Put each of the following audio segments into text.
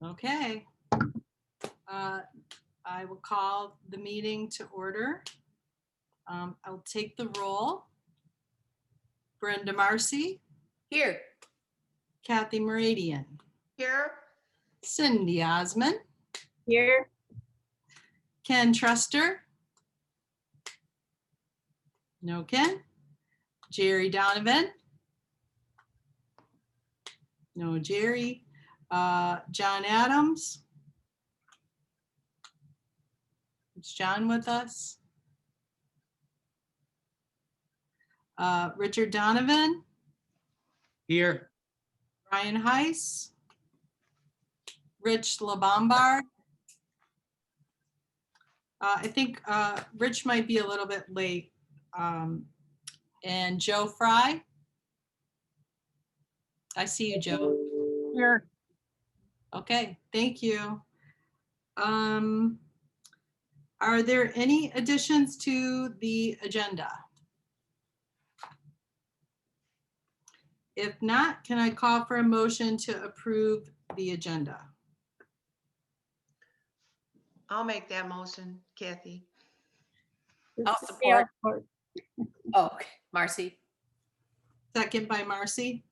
Okay. I will call the meeting to order. I'll take the roll. Brenda Marcy. Here. Kathy Meridian. Here. Cindy Osmond. Here. Ken Truster. No Ken. Jerry Donovan. No Jerry. John Adams. Is John with us? Richard Donovan. Here. Ryan Heiss. Rich LaBombard. I think Rich might be a little bit late. And Joe Fry. I see you, Joe. Here. Okay, thank you. Are there any additions to the agenda? If not, can I call for a motion to approve the agenda? I'll make that motion, Kathy. I'll support. support. Oh, okay. Marcy. Second by Marcy.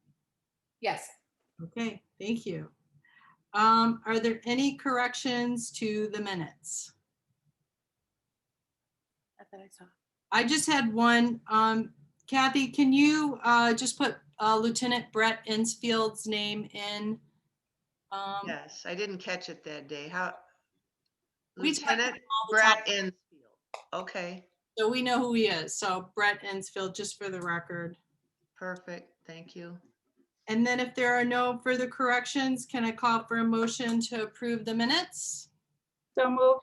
Yes. Okay, thank you. Are there any corrections to the minutes? I thought I saw. I just had one. Kathy, can you just put Lieutenant Brett Insfield's name in? Yes, I didn't catch it that day. How? We talk about Lieutenant him all the Brett time, Insfield. Okay, so we know who he is. So Brett Insfield, just for the record. perfect. Thank you. And then if there are no further corrections, can I call for a motion to approve the minutes? So moved.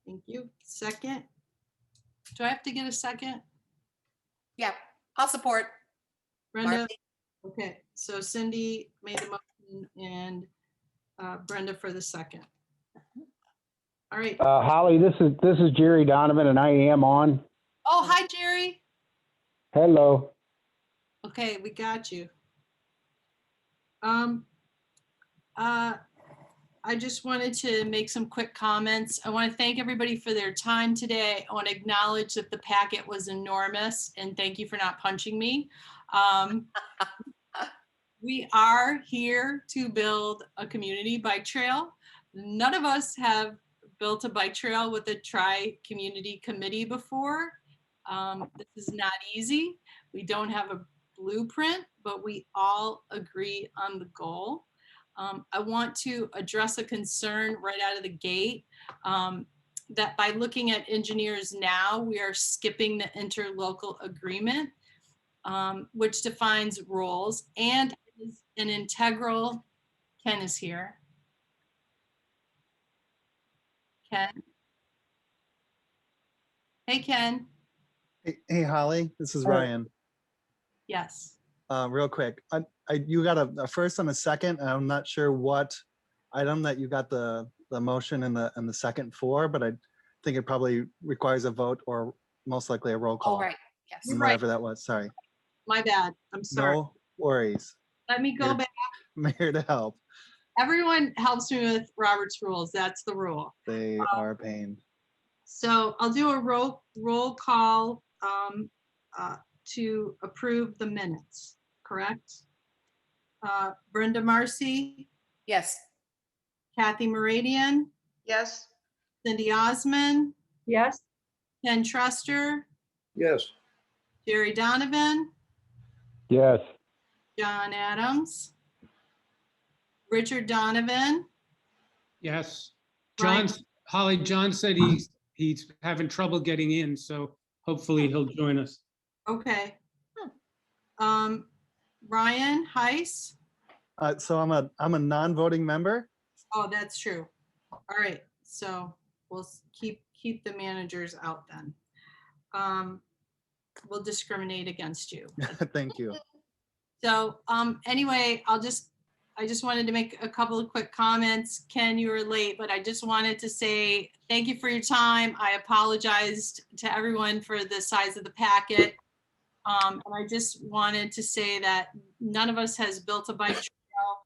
Thank you. Second. Do I have to get a second? Yeah, I'll support. Brenda? Marcy. Okay, so Cindy made the motion and Brenda for the second. All right. Holly, this is Jerry Donovan, and I am on. Oh, hi, Jerry. Hello. Okay, we got you. I just wanted to make some quick comments. I want to thank everybody for their time today. I want to acknowledge that the packet was enormous, and thank you for not punching me. We are here to build a community bike trail. None of us have built a bike trail with a tri-community committee before. This is not easy. We don't have a blueprint, but we all agree on the goal. I want to address a concern right out of the gate that by looking at engineers now, we are skipping the interlocal agreement, which defines roles and is an integral. Ken is here. Ken. Hey, Ken. Hey, Holly, this is Hi. Ryan. Yes. Real quick, you got a first and a second. And I'm not sure what item that you got the motion and the second for, but I think it probably requires a vote or most likely a roll call. Oh, right. Yes. You're Whatever that was. Sorry. My bad. I'm sorry. No worries. Let me go You're- back. I'm here to help. Everyone helps me with Robert's rules. That's the rule. They are a pain. So I'll do a roll call to approve the minutes, correct? Brenda Marcy, Yes. Kathy Meridian, Yes. Cindy Osmond, Yes. Ken Truster, Yes. Jerry Donovan, Yes. John Adams, Richard Donovan, Yes. Ryan- Holly, John said he's having trouble getting in, so hopefully he'll join us. okay. Ryan Heiss, So I'm a non-voting member. oh, that's true. All right, so we'll keep the managers out then. We'll discriminate against you. Thank you. So anyway, I just wanted to make a couple of quick comments. Ken, you were late, but I just wanted to say thank you for your time. I apologized to everyone for the size of the packet. And I just wanted to say that none of us has built a bike trail.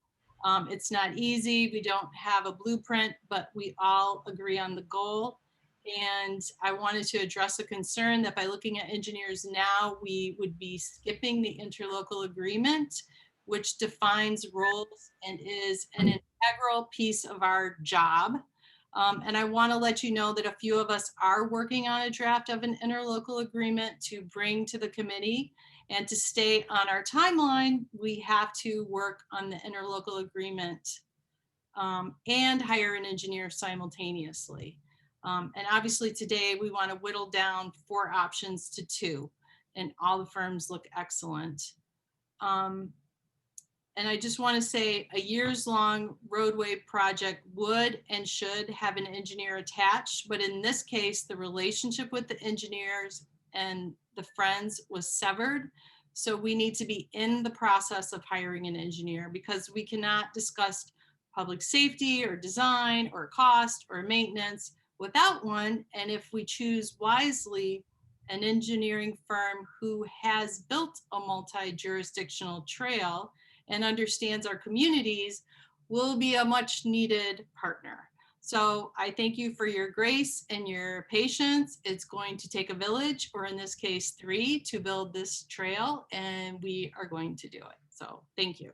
It's not easy. We don't have a blueprint, but we all agree on the goal. And I wanted to address a concern that by looking at engineers now, we would be skipping the interlocal agreement, which defines roles and is an integral piece of our job. And I want to let you know that a few of us are working on a draft of an interlocal agreement to bring to the committee. And to stay on our timeline, we have to work on the interlocal agreement and hire an engineer simultaneously. And obviously today we want to whittle down 4 options to 2, and all the firms look excellent. And I just want to say a years-long roadway project would and should have an engineer attached, but in this case, the relationship with the engineers and the friends was severed. So we need to be in the process of hiring an engineer because we cannot discuss public safety or design or cost or maintenance without one. And if we choose wisely, an engineering firm who has built a multi-jurisdictional trail and understands our communities will be a much needed partner. So I thank you for your grace and your patience. It's going to take a village, or in this case 3, to build this trail, and we are going to do it. So thank you.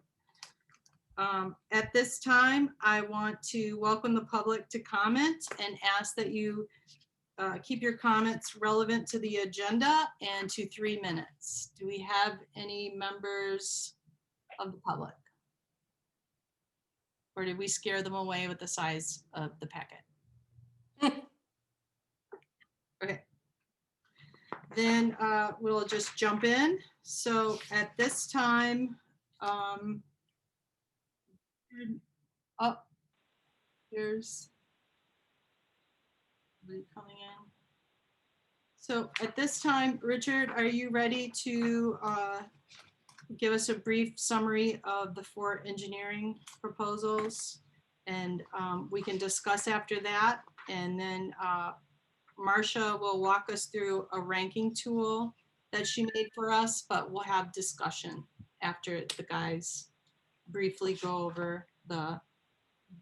At this time, I want to welcome the public to comment and ask that you keep your comments relevant to the agenda and to 3 minutes. Do we have any members of the public? Or did we scare them away with the size of the packet? Okay. Then we'll just jump in. So at this time, there's somebody coming in. So at this time, Richard, are you ready to give us a brief summary of the 4 engineering proposals? And we can discuss after that. And then Marcia will walk us through a ranking tool that she made for us, but we'll have discussion after the guys briefly go over the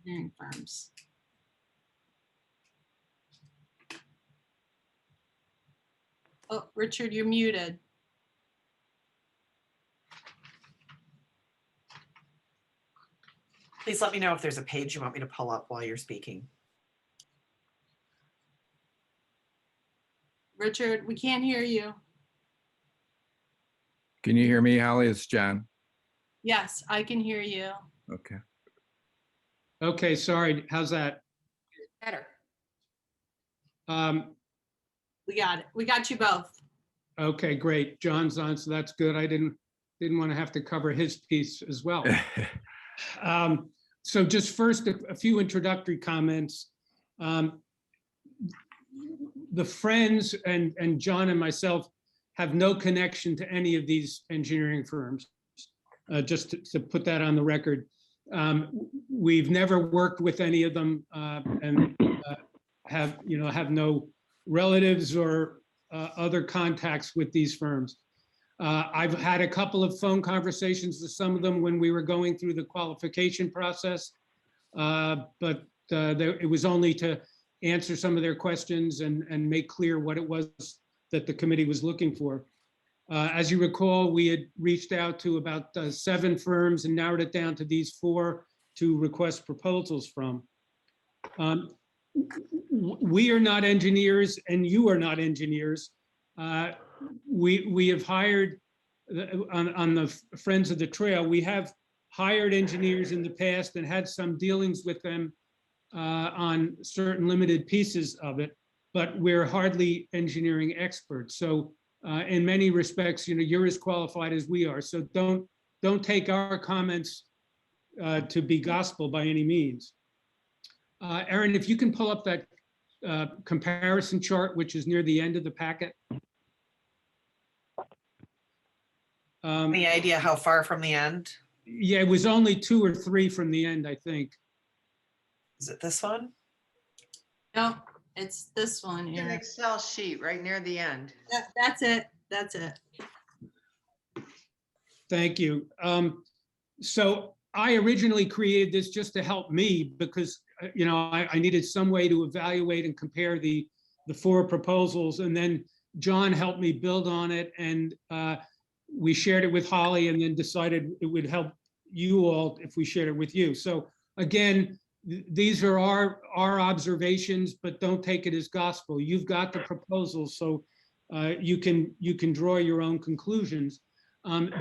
engineering firms. Oh, Richard, you're muted. Please let me know if there's a page you want me to pull up while you're speaking. Richard, we can't hear you. Can you hear me, Holly? It's John. Yes, I can hear you. Okay. Okay, sorry. How's that? Better. We got it. We got you both. Okay, great. John's on, so that's good. I didn't want to have to cover his piece as well. So just first, a few introductory comments. The friends and John and myself have no connection to any of these engineering firms, just to put that on the record. We've never worked with any of them and have no relatives or other contacts with these firms. I've had a couple of phone conversations with some of them when we were going through the qualification process, but it was only to answer some of their questions and make clear what it was that the committee was looking for. As you recall, we had reached out to about 7 firms and narrowed it down to these 4 to request proposals from. We are not engineers and you are not engineers. We have hired, on the Friends of the Trail, we have hired engineers in the past and had some dealings with them on certain limited pieces of it, but we're hardly engineering experts. So in many respects, you're as qualified as we are. So don't take our comments to be gospel by any means. Erin, if you can pull up that comparison chart, which is near the end of the packet. Any idea how far from the end? Yeah, it was only 2 or 3 from the end, I think. Is it this one? No, it's this one An here. Excel sheet right near the end. That's it. That's it. Thank you. So I originally created this just to help me because, you know, I needed some way to evaluate and compare the 4 proposals. And then John helped me build on it, and we shared it with Holly, and then decided it would help you all if we shared it with you. So again, these are our observations, but don't take it as gospel. You've got the proposals, so you can draw your own conclusions.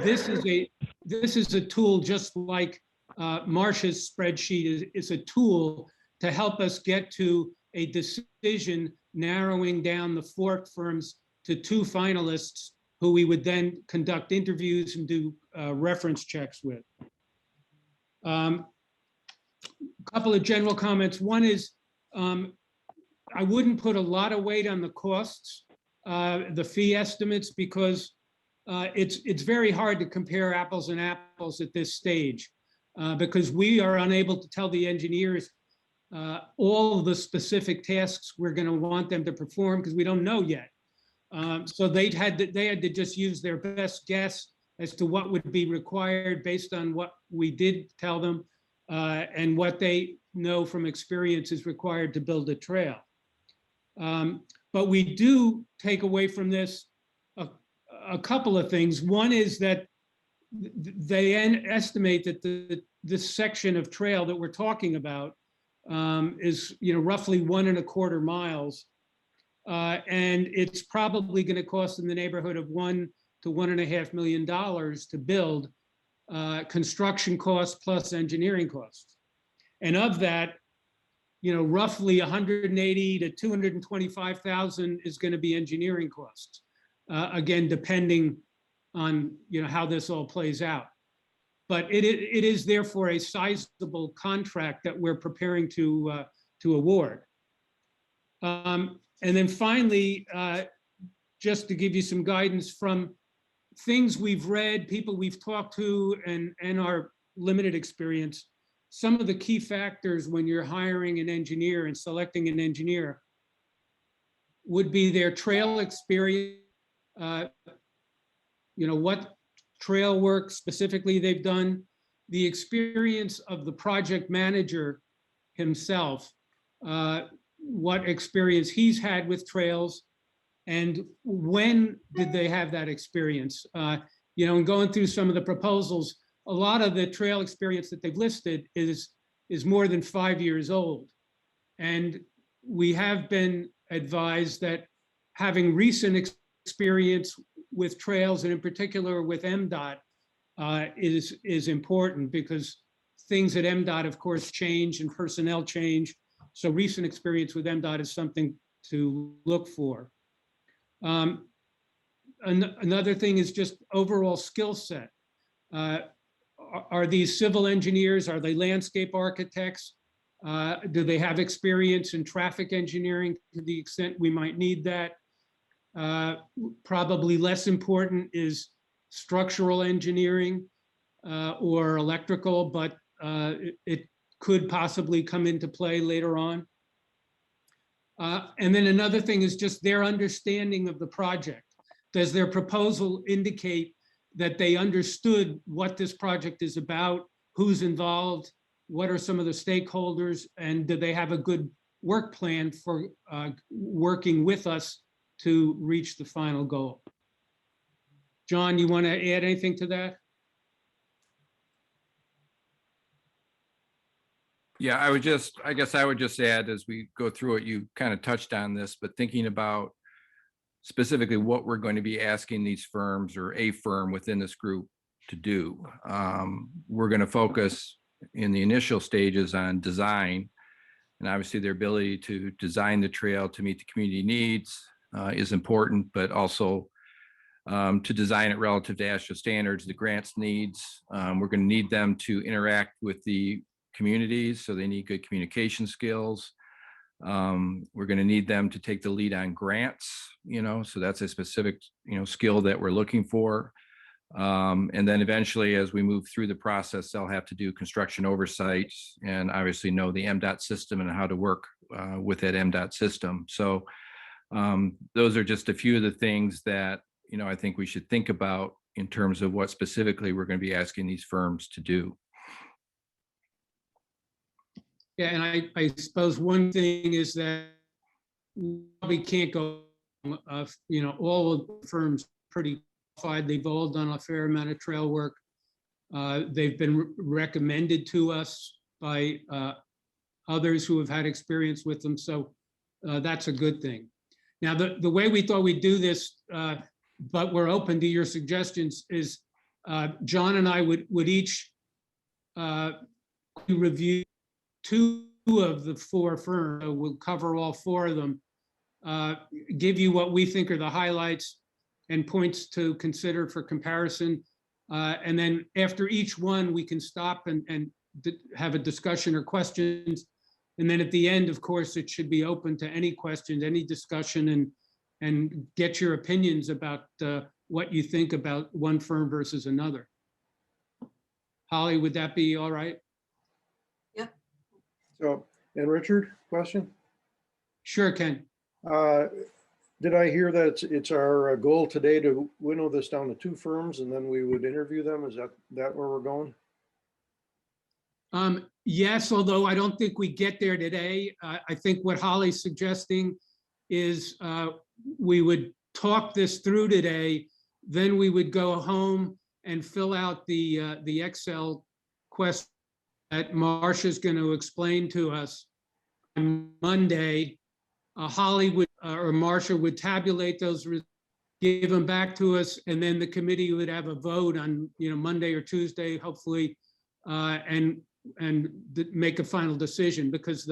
This is a tool just like Marcia's spreadsheet is a tool to help us get to a decision, narrowing down the 4 firms to 2 finalists who we would then conduct interviews and do reference checks with. Couple of general comments. One is I wouldn't put a lot of weight on the costs, the fee estimates, because it's very hard to compare apples and apples at this stage, because we are unable to tell the engineers all the specific tasks we're going to want them to perform because we don't know yet. So they had to just use their best guess as to what would be required based on what we did tell them and what they know from experience is required to build a trail. But we do take away from this a couple of things. One is that they estimate that this section of trail that we're talking about is, you know, roughly 1.25 miles. And it's probably going to cost in the neighborhood of $1 to $1.5 million to build, construction costs plus engineering costs. And of that, you know, roughly 180 to 225,000 is going to be engineering costs. Again, depending on, you know, how this all plays out. But it is therefore a sizable contract that we're preparing to award. And then finally, just to give you some guidance from things we've read, people we've talked to, and our limited experience, some of the key factors when you're hiring an engineer and selecting an engineer would be their trail experience, you know, what trail work specifically they've done, the experience of the project manager himself, what experience he's had with trails, and when did they have that experience. You know, and going through some of the proposals, a lot of the trail experience that they've listed is more than 5 years old. And we have been advised that having recent experience with trails, and in particular with MDOT, is important, because things at MDOT, of course, change and personnel change. So recent experience with MDOT is something to look for. Another thing is just overall skill set. Are these civil engineers? Are they landscape architects? Do they have experience in traffic engineering to the extent we might need that? Probably less important is structural engineering or electrical, but it could possibly come into play later on. And then another thing is just their understanding of the project. Does their proposal indicate that they understood what this project is about, who's involved, what are some of the stakeholders, and do they have a good work plan for working with us to reach the final goal? John, you want to add anything to that? Yeah, I guess I would just add, as we go through it, you kind of touched on this, but thinking about specifically what we're going to be asking these firms, or a firm within this group, to do. We're going to focus in the initial stages on design, and obviously their ability to design the trail to meet the community needs is important, but also to design it relative to ASHA standards, the grants needs. We're going to need them to interact with the communities, so they need good communication skills. We're going to need them to take the lead on grants, you know, so that's a specific, you know, skill that we're looking for. And then eventually, as we move through the process, they'll have to do construction oversight and obviously know the MDOT system and how to work with that MDOT system. So those are just a few of the things that, you know, I think we should think about in terms of what specifically we're going to be asking these firms to do. Yeah, and I suppose one thing is that we can't go, all of the firms pretty qualified. They've all done a fair amount of trail work. They've been recommended to us by others who have had experience with them. So that's a good thing. Now, the way we thought we'd do this, but we're open to your suggestions, is John and I would each review 2 of the 4 firms. So we'll cover all 4 of them, give you what we think are the highlights and points to consider for comparison. And then after each one, we can stop and have a discussion or questions. And then at the end, of course, it should be open to any questions, any discussion, and get your opinions about what you think about one firm versus another. Holly, would that be all right? So, and Richard, question? Sure, Ken. Did I hear that it's our goal today to winnow this down to 2 firms and then we would interview them? Is that where we're going? Yes, although I don't think we get there today. I think what Holly's suggesting is we would talk this through today, then we would go home and fill out the Excel question that Marcia's going to explain to us on Monday. Holly would or Marcia would tabulate those, give them back to us, and then the committee would have a vote on Monday or Tuesday, hopefully, and make a final decision, because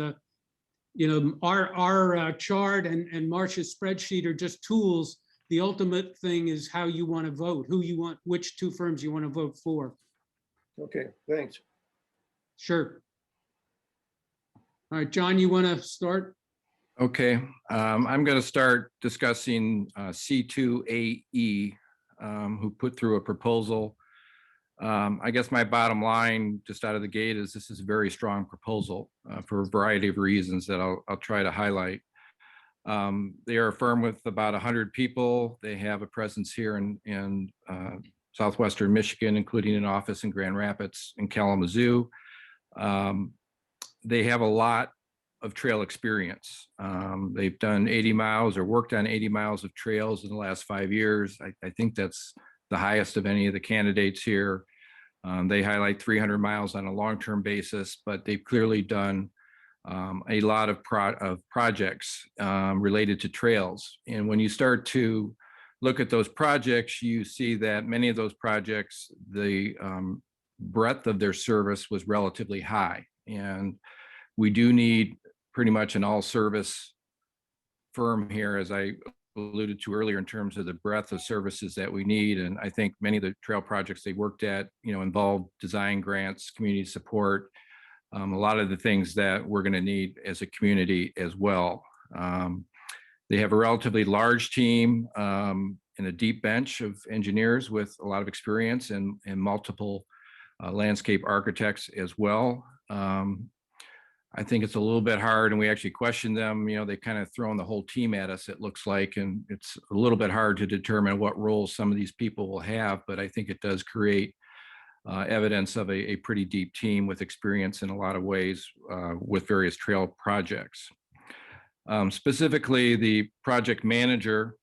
our chart and Marcia's spreadsheet are just tools. The ultimate thing is how you want to vote, which 2 firms you want to vote for. Okay, thanks. Sure. All right, John, you want to start? Okay, I'm going to start discussing C2AE, who put through a proposal. I guess my bottom line just out of the gate is this is a very strong proposal for a variety of reasons that I'll try to highlight. They are a firm with about 100 people. They have a presence here in southwestern Michigan, including an office in Grand Rapids and Kalamazoo. They have a lot of trail experience. They've done 80 miles or worked on 80 miles of trails in the last 5 years. I think that's the highest of any of the candidates here. They highlight 300 miles on a long-term basis, but they've clearly done a lot of projects related to trails. And when you start to look at those projects, you see that many of those projects, the breadth of their service was relatively high. And we do need pretty much an all-service firm here, as I alluded to earlier, in terms of the breadth of services that we need. And I think many of the trail projects they worked at, involved design grants, community support, a lot of the things that we're going to need as a community as well. They have a relatively large team and a deep bench of engineers with a lot of experience and multiple landscape architects as well. I think it's a little bit hard, and we actually questioned them. They kind of thrown the whole team at us, it looks like, and it's a little bit hard to determine what roles some of these people will have, but I think it does create evidence of a pretty deep team with experience in a lot of ways with various trail projects. Specifically, the project manager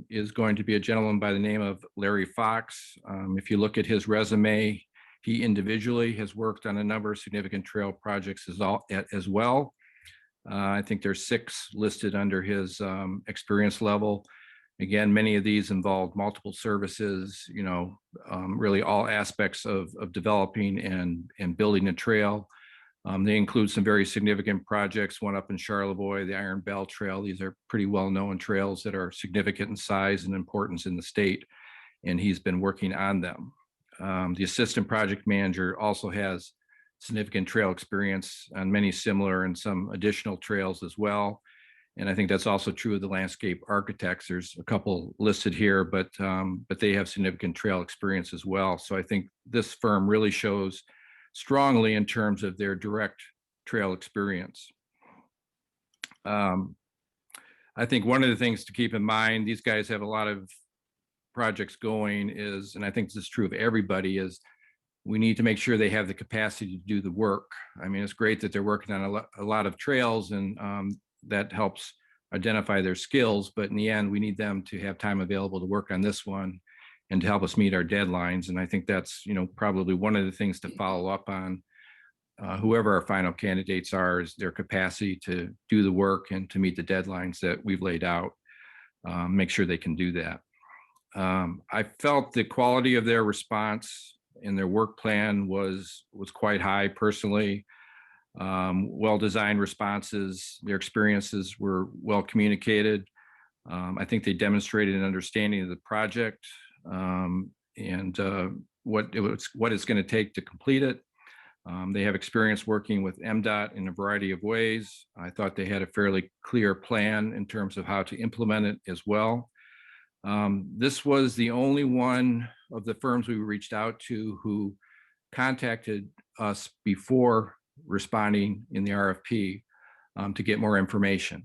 is going to be a gentleman by the name of Larry Fox. If you look at his resume, he individually has worked on a number of significant trail projects as well. I think there's 6 listed under his experience level. Again, many of these involve multiple services, really all aspects of developing and building a trail. They include some very significant projects, one up in Charlevoix, the Iron Bell Trail. These are pretty well-known trails that are significant in size and importance in the state, and he's been working on them. The assistant project manager also has significant trail experience on many similar and some additional trails as well. And I think that's also true of the landscape architects. There's a couple listed here, but they have significant trail experience as well. So I think this firm really shows strongly in terms of their direct trail experience. I think one of the things to keep in mind, these guys have a lot of projects going, and I think this is true of everybody, is we need to make sure they have the capacity to do the work. I mean, it's great that they're working on a lot of trails, and that helps identify their skills, but in the end, we need them to have time available to work on this one and to help us meet our deadlines. And I think that's, probably one of the things to follow up on, whoever our final candidates are, is their capacity to do the work and to meet the deadlines that we've laid out. Make sure they can do that. I felt the quality of their response and their work plan was quite high personally. Well-designed responses, their experiences were well communicated. I think they demonstrated an understanding of the project, and what it's going to take to complete it. They have experience working with MDOT in a variety of ways. I thought they had a fairly clear plan in terms of how to implement it as well. This was the only one of the firms we reached out to who contacted us before responding in the RFP, to get more information.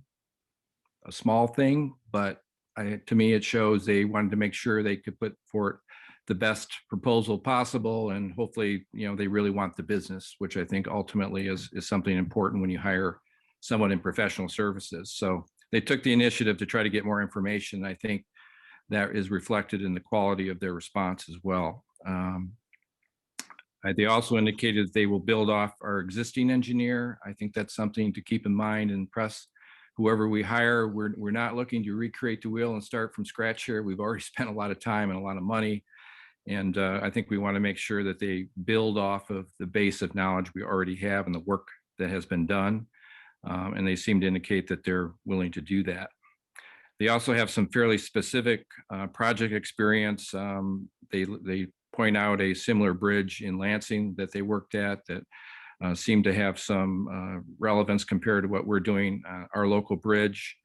A small thing, but to me, it shows they wanted to make sure they could put forth the best proposal possible, and hopefully, they really want the business, which I think ultimately is something important when you hire someone in professional services. So they took the initiative to try to get more information. I think that is reflected in the quality of their response as well. They also indicated that they will build off our existing engineer. I think that's something to keep in mind and press whoever we hire. We're not looking to recreate the wheel and start from scratch here. We've already spent a lot of time and a lot of money. And I think we want to make sure that they build off of the base of knowledge we already have and the work that has been done. And they seem to indicate that they're willing to do that. They also have some fairly specific project experience. They point out a similar bridge in Lansing that they worked at that seemed to have some relevance compared to what we're doing, our local bridge.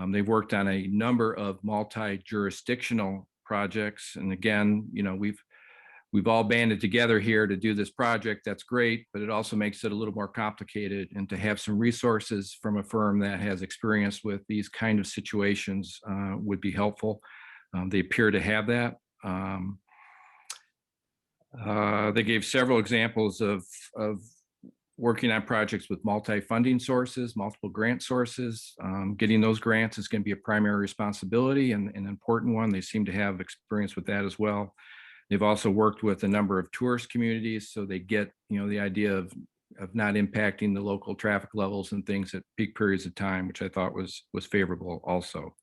They've worked on a number of multi-jurisdictional projects. And again, we've all banded together here to do this project. That's great, but it also makes it a little more complicated. And to have some resources from a firm that has experience with these kind of situations would be helpful. They appear to have that. They gave several examples of working on projects with multi-funding sources, multiple grant sources. Getting those grants is going to be a primary responsibility and an important one. They seem to have experience with that as well. They've also worked with a number of tourist communities, so they get the idea of not impacting the local traffic levels and things at peak periods of time, which I thought was favorable also.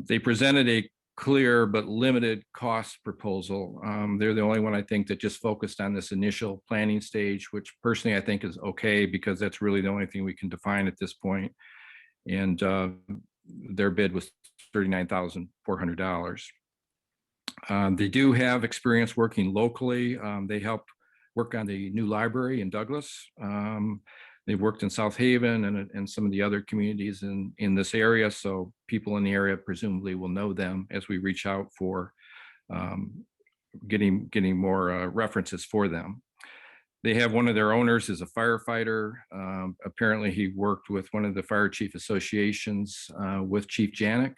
They presented a clear but limited cost proposal. They're the only one I think that just focused on this initial planning stage, which personally I think is okay because that's really the only thing we can define at this point. And their bid was $39,400. They do have experience working locally. They helped work on the new library in Douglas. They've worked in South Haven and some of the other communities in this area. So people in the area presumably will know them as we reach out for getting more references for them. They have one of their owners is a firefighter. Apparently he worked with one of the fire chief associations with Chief Janik.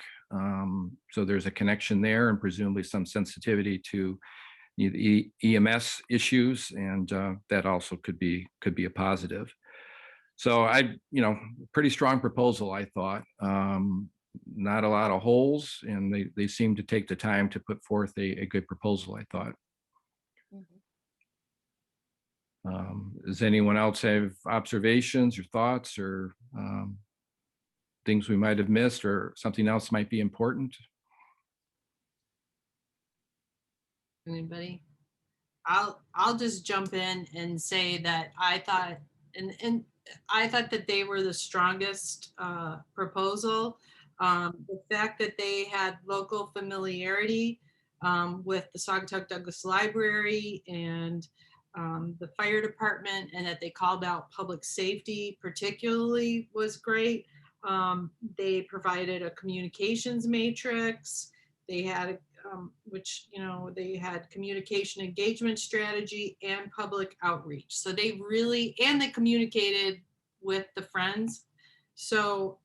So there's a connection there and presumably some sensitivity to the EMS issues. And that also could be a positive. So pretty strong proposal, I thought. Not a lot of holes, and they seem to take the time to put forth a good proposal, I thought. Does anyone else have observations or thoughts or things we might have missed or something else might be important? Anybody? I'll just jump in and say that I thought, and I thought that they were the strongest proposal. The fact that they had local familiarity with the Saugatuck Douglas Library and the fire department, and that they called out public safety particularly was great. They provided a communications matrix. They had they had communication engagement strategy and public outreach. So they really, and they communicated with the friends. So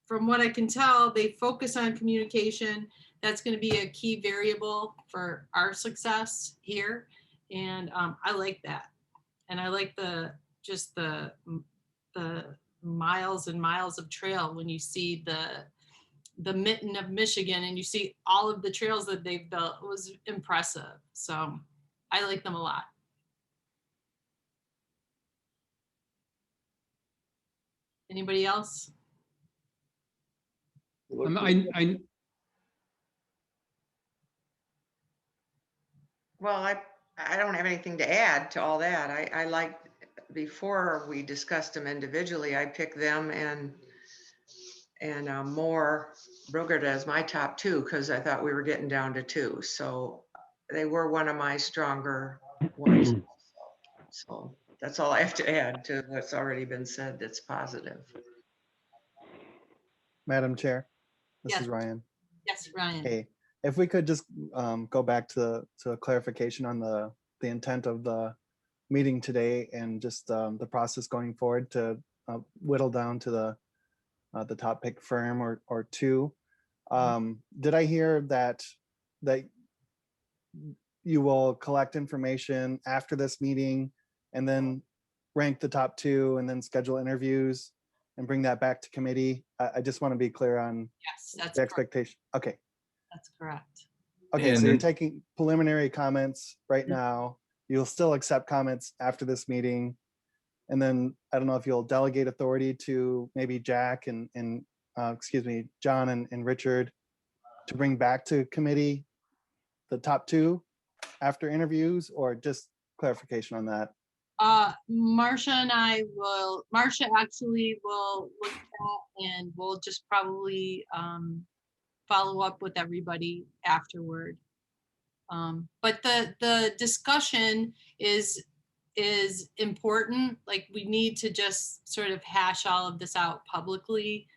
from what I can tell, they focus on communication. That's going to be a key variable for our success here. And I like that. And I like just the miles and miles of trail when you see the mitten of Michigan and you see all of the trails that they've built. It was impressive. So I like them a lot. Anybody else? Well, I don't have anything to add to all that. I like, before we discussed them individually, I picked them and more Brugert as my top two, because I thought we were getting down to two. So they were one of my stronger ones. So that's all I have to add to what's already been said that's positive. Madam Chair, this Yes. is Ryan. Yes, Ryan. Hey, if we could just go back to a clarification on the intent of the meeting today and just the process going forward to whittle down to the top pick firm or two. Did I hear that you will collect information after this meeting and then rank the top two and then schedule interviews and bring that back to committee? I just want to be clear on Yes, that's the correct. expectation. Okay. That's correct. Okay, And so you're then- taking preliminary comments right Mhm. now. You'll still accept comments after this meeting. And then I don't know if you'll delegate authority to maybe Jack and excuse me, John and Richard to bring back to committee the top two after interviews, or just clarification on that. Marcia and I will, Marcia actually will look at that and we'll just probably follow up with everybody afterward. But the discussion is important. Like, we need to just sort of hash all of this out publicly.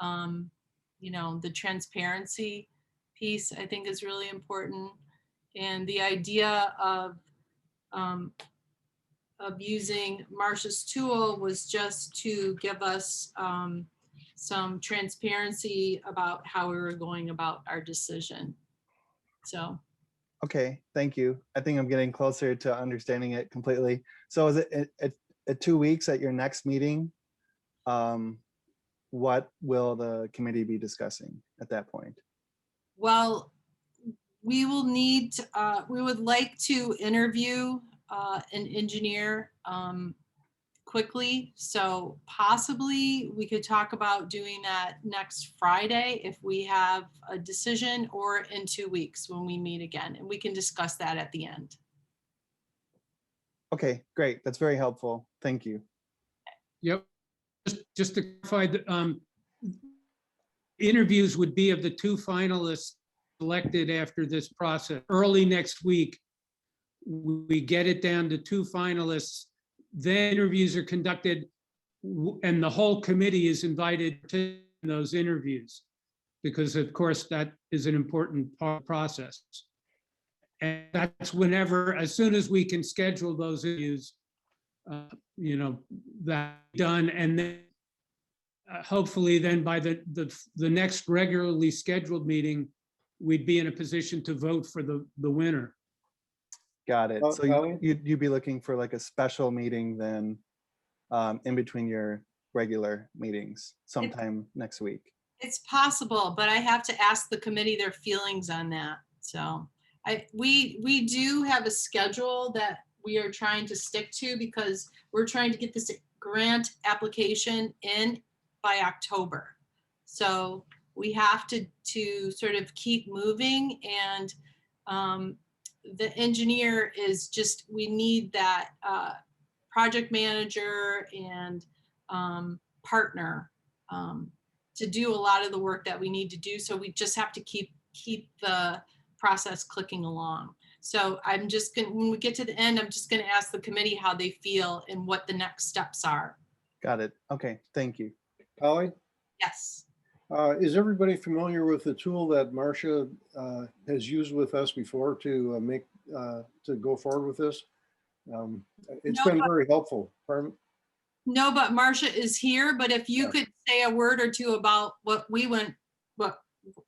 You know, the transparency piece, I think, is really important. And the idea of using Marcia's tool was just to give us some transparency about how we were going about our decision. So. Okay, thank you. I think I'm getting closer to understanding it completely. So is it at 2 weeks at your next meeting? What will the committee be discussing at that point? Well, we will need, we would like to interview an engineer quickly. So possibly we could talk about doing that next Friday if we have a decision, or in 2 weeks when we meet again, and we can discuss that at the end. Okay, great. That's very helpful. Thank you. Yep. Just to clarify, interviews would be of the two finalists selected after this process. Early next week, we get it down to two finalists. Then interviews are conducted and the whole committee is invited to those interviews, because of course that is an important part of the process. And that's whenever, as soon as we can schedule those interviews, you know, that done. And then hopefully then by the next regularly scheduled meeting, we'd be in a position to vote for the winner. Got it. Oh, So Ellie? you'd be looking for like a special meeting then in between your regular meetings sometime next week. It's possible, but I have to ask the committee their feelings on that. So we do have a schedule that we are trying to stick to, because we're trying to get this grant application in by October. So we have to sort of keep moving, and the engineer is just, we need that project manager and partner to do a lot of the work that we need to do. So we just have to keep the process clicking along. So I'm just gonna, when we get to the end, I'm just gonna ask the committee how they feel and what the next steps are. Got it. Okay, thank you. Polly, Yes. is everybody familiar with the tool that Marcia has used with us before to to go forward with this? It's No, been but- very helpful. Pardon? No, but Marcia is here, but if you Yeah. could say a word or two about what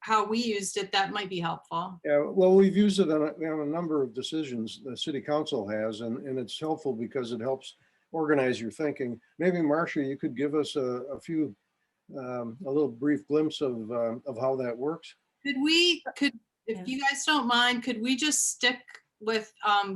how we used it, that might be helpful. Yeah, well, we've used it on a number of decisions the city council has, and it's helpful because it helps organize your thinking. Maybe Marcia, you could give us a little brief glimpse of how that works. If you guys don't mind, could we just stick with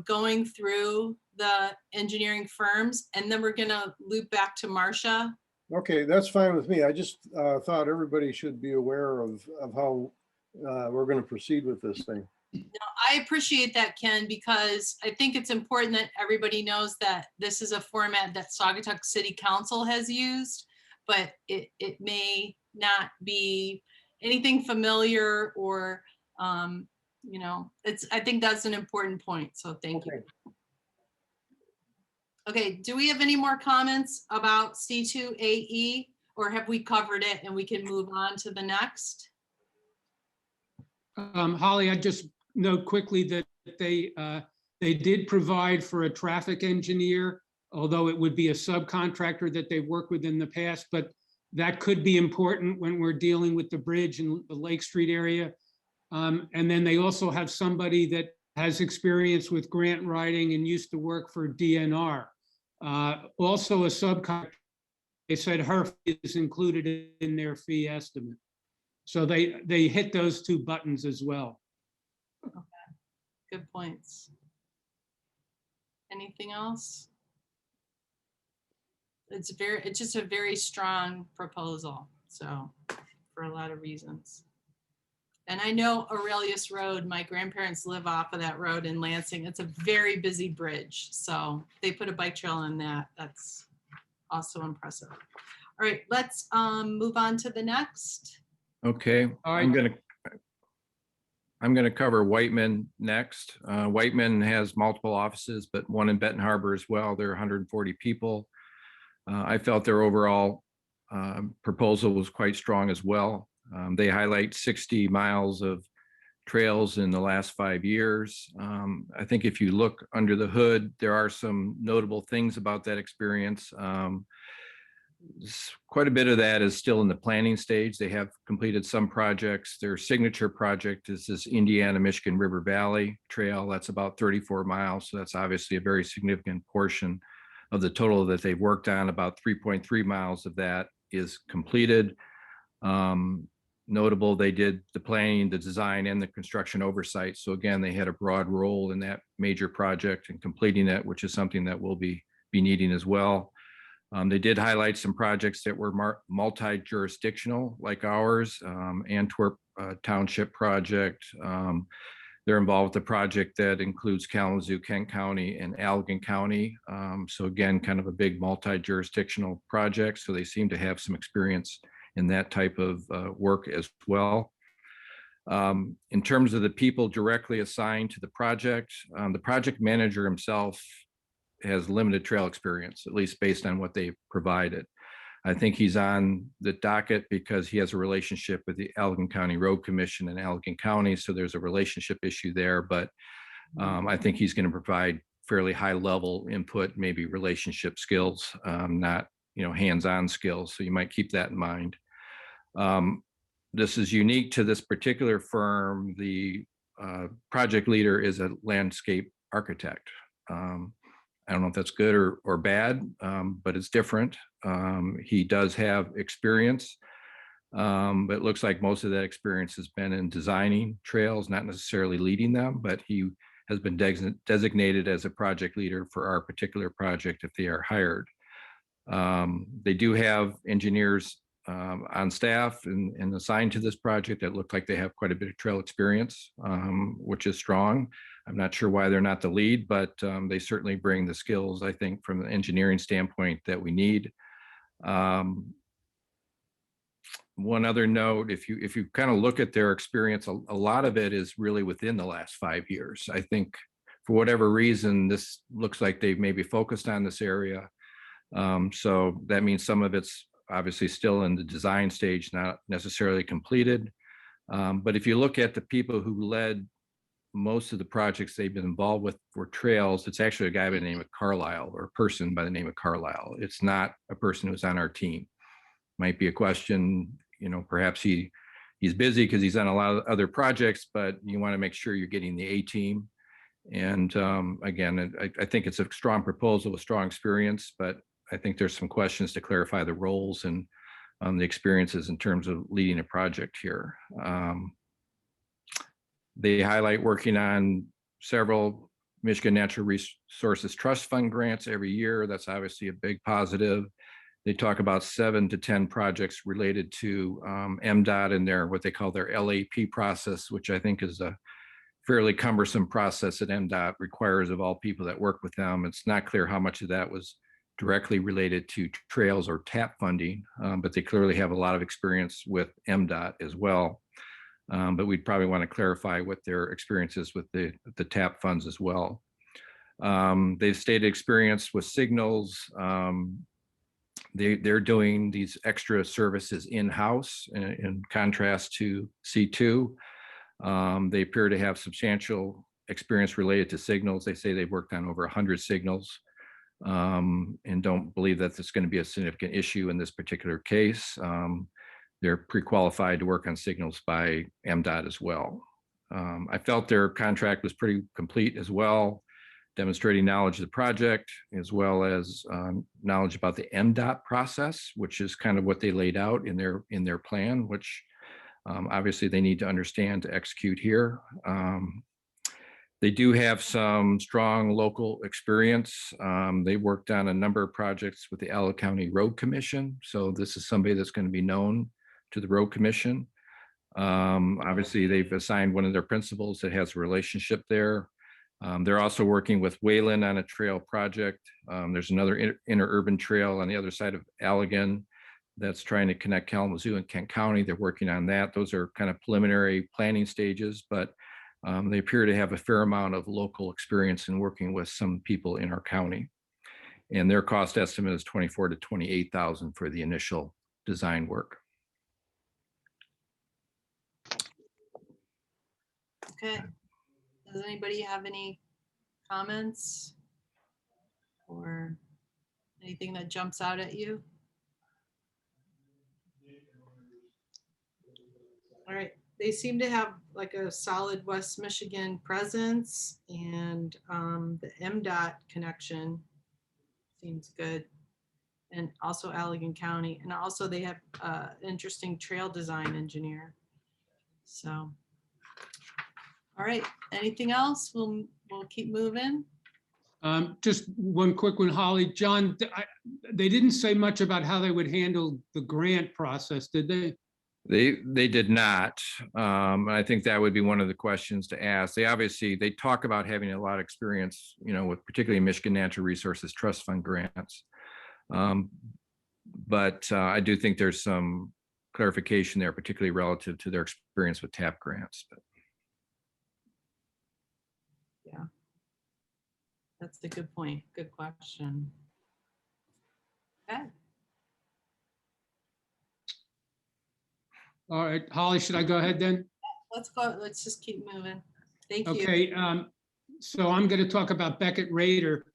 going through the engineering firms, and then we're gonna loop back to Marcia? Okay, that's fine with me. I just thought everybody should be aware of how we're going to proceed with this thing. I appreciate that, Ken, because I think it's important that everybody knows that this is a format that Saugatuck City Council has used, but it may not be anything familiar or, you know, I think that's an important point. So thank you. Okay, do we have any more comments about C2AE, or have we covered it and we can move on to the next? Holly, I just note quickly that they did provide for a traffic engineer, although it would be a subcontractor that they've worked with in the past, but that could be important when we're dealing with the bridge in the Lake Street area. And then they also have somebody that has experience with grant writing and used to work for DNR. Also a subcontractor, they said her fee is included in their fee estimate. So they hit those two buttons as well. Okay. Good points. Anything else? It's just a very strong proposal. So for a lot of reasons. And I know Aurelius Road, my grandparents live off of that road in Lansing. It's a very busy bridge. So they put a bike trail in that. That's also impressive. All right, let's move on to the next. Okay, All I'm right. gonna cover Whiteman next. Whiteman has multiple offices, but one in Benton Harbor as well. There are 140 people. I felt their overall proposal was quite strong as well. They highlight 60 miles of trails in the last 5 years. I think if you look under the hood, there are some notable things about that experience. Quite a bit of that is still in the planning stage. They have completed some projects. Their signature project is this Indiana-Michigan River Valley Trail. That's about 34 miles. So that's obviously a very significant portion of the total that they've worked on. About 3.3 miles of that is completed. Notable, they did the planning, the design, and the construction oversight. So again, they had a broad role in that major project and completing it, which is something that we'll be needing as well. They did highlight some projects that were multi-jurisdictional, like ours, Antwerp Township project. They're involved with a project that includes Kalamazoo, Kent County, and Allegan County. So again, kind of a big multi-jurisdictional project. So they seem to have some experience in that type of work as well. In terms of the people directly assigned to the project manager himself has limited trail experience, at least based on what they provided. I think he's on the docket because he has a relationship with the Allegan County Road Commission in Allegan County. So there's a relationship issue there, but I think he's going to provide fairly high level input, maybe relationship skills, not, hands-on skills. So you might keep that in mind. This is unique to this particular firm. The project leader is a landscape architect. I don't know if that's good or bad, but it's different. He does have experience, but it looks like most of that experience has been in designing trails, not necessarily leading them, but he has been designated as a project leader for our particular project if they are hired. They do have engineers on staff and assigned to this project that look like they have quite a bit of trail experience, which is strong. I'm not sure why they're not the lead, but they certainly bring the skills, I think, from the engineering standpoint that we need. One other note, if you kind of look at their experience, a lot of it is really within the last 5 years. I think for whatever reason, this looks like they've maybe focused on this area. So that means some of it's obviously still in the design stage, not necessarily completed. But if you look at the people who led most of the projects they've been involved with for trails, it's actually a guy by the name of Carlisle, or a person by the name of Carlisle. It's not a person who's on our team. Might be a question, perhaps he he's busy because he's on a lot of other projects, but you want to make sure you're getting the A team. And again, I think it's a strong proposal with strong experience, but I think there's some questions to clarify the roles and the experiences in terms of leading a project here. They highlight working on several Michigan Natural Resources Trust Fund grants every year. That's obviously a big positive. They talk about 7 to 10 projects related to MDOT and their what they call their LAP process, which I think is a fairly cumbersome process that MDOT requires of all people that work with them. It's not clear how much of that was directly related to trails or TAP funding, but they clearly have a lot of experience with MDOT as well. But we'd probably want to clarify what their experience is with the TAP funds as well. They've stated experience with signals. They're doing these extra services in-house in contrast to C2. They appear to have substantial experience related to signals. They say they've worked on over 100 signals and don't believe that it's going to be a significant issue in this particular case. They're pre-qualified to work on signals by MDOT as well. I felt their contract was pretty complete as well, demonstrating knowledge of the project as well as knowledge about the MDOT process, which is kind of what they laid out in their plan, which obviously they need to understand to execute here. They do have some strong local experience. They worked on a number of projects with the Allen County Road Commission. So this is somebody that's going to be known to the Road Commission. Obviously, they've assigned one of their principals that has a relationship there. They're also working with Wayland on a trail project. There's another interurban trail on the other side of Allegan that's trying to connect Kalamazoo and Kent County. They're working on that. Those are kind of preliminary planning stages, but they appear to have a fair amount of local experience in working with some people in our county. And their cost estimate is $24,000 to $28,000 for the initial design work. Okay. Does anybody have any comments or anything that jumps out at you? All right. They seem to have like a solid West Michigan presence, and the MDOT connection seems good. And also Allegan County. And also they have interesting trail design engineer. So, all right. Anything else? We'll keep moving. Just one quick one, Holly. John, they didn't say much about how they would handle the grant process, did they? They did not. I think that would be one of the questions to ask. They talk about having a lot of experience, with particularly Michigan Natural Resources Trust Fund grants. But I do think there's some clarification there, particularly relative to their experience with TAP grants. But. Yeah, that's a good point. Good question. Okay. All right, Holly, should I go ahead then? Let's go. Let's just keep moving. Thank you. Okay, so I'm going to talk about Beckett Raider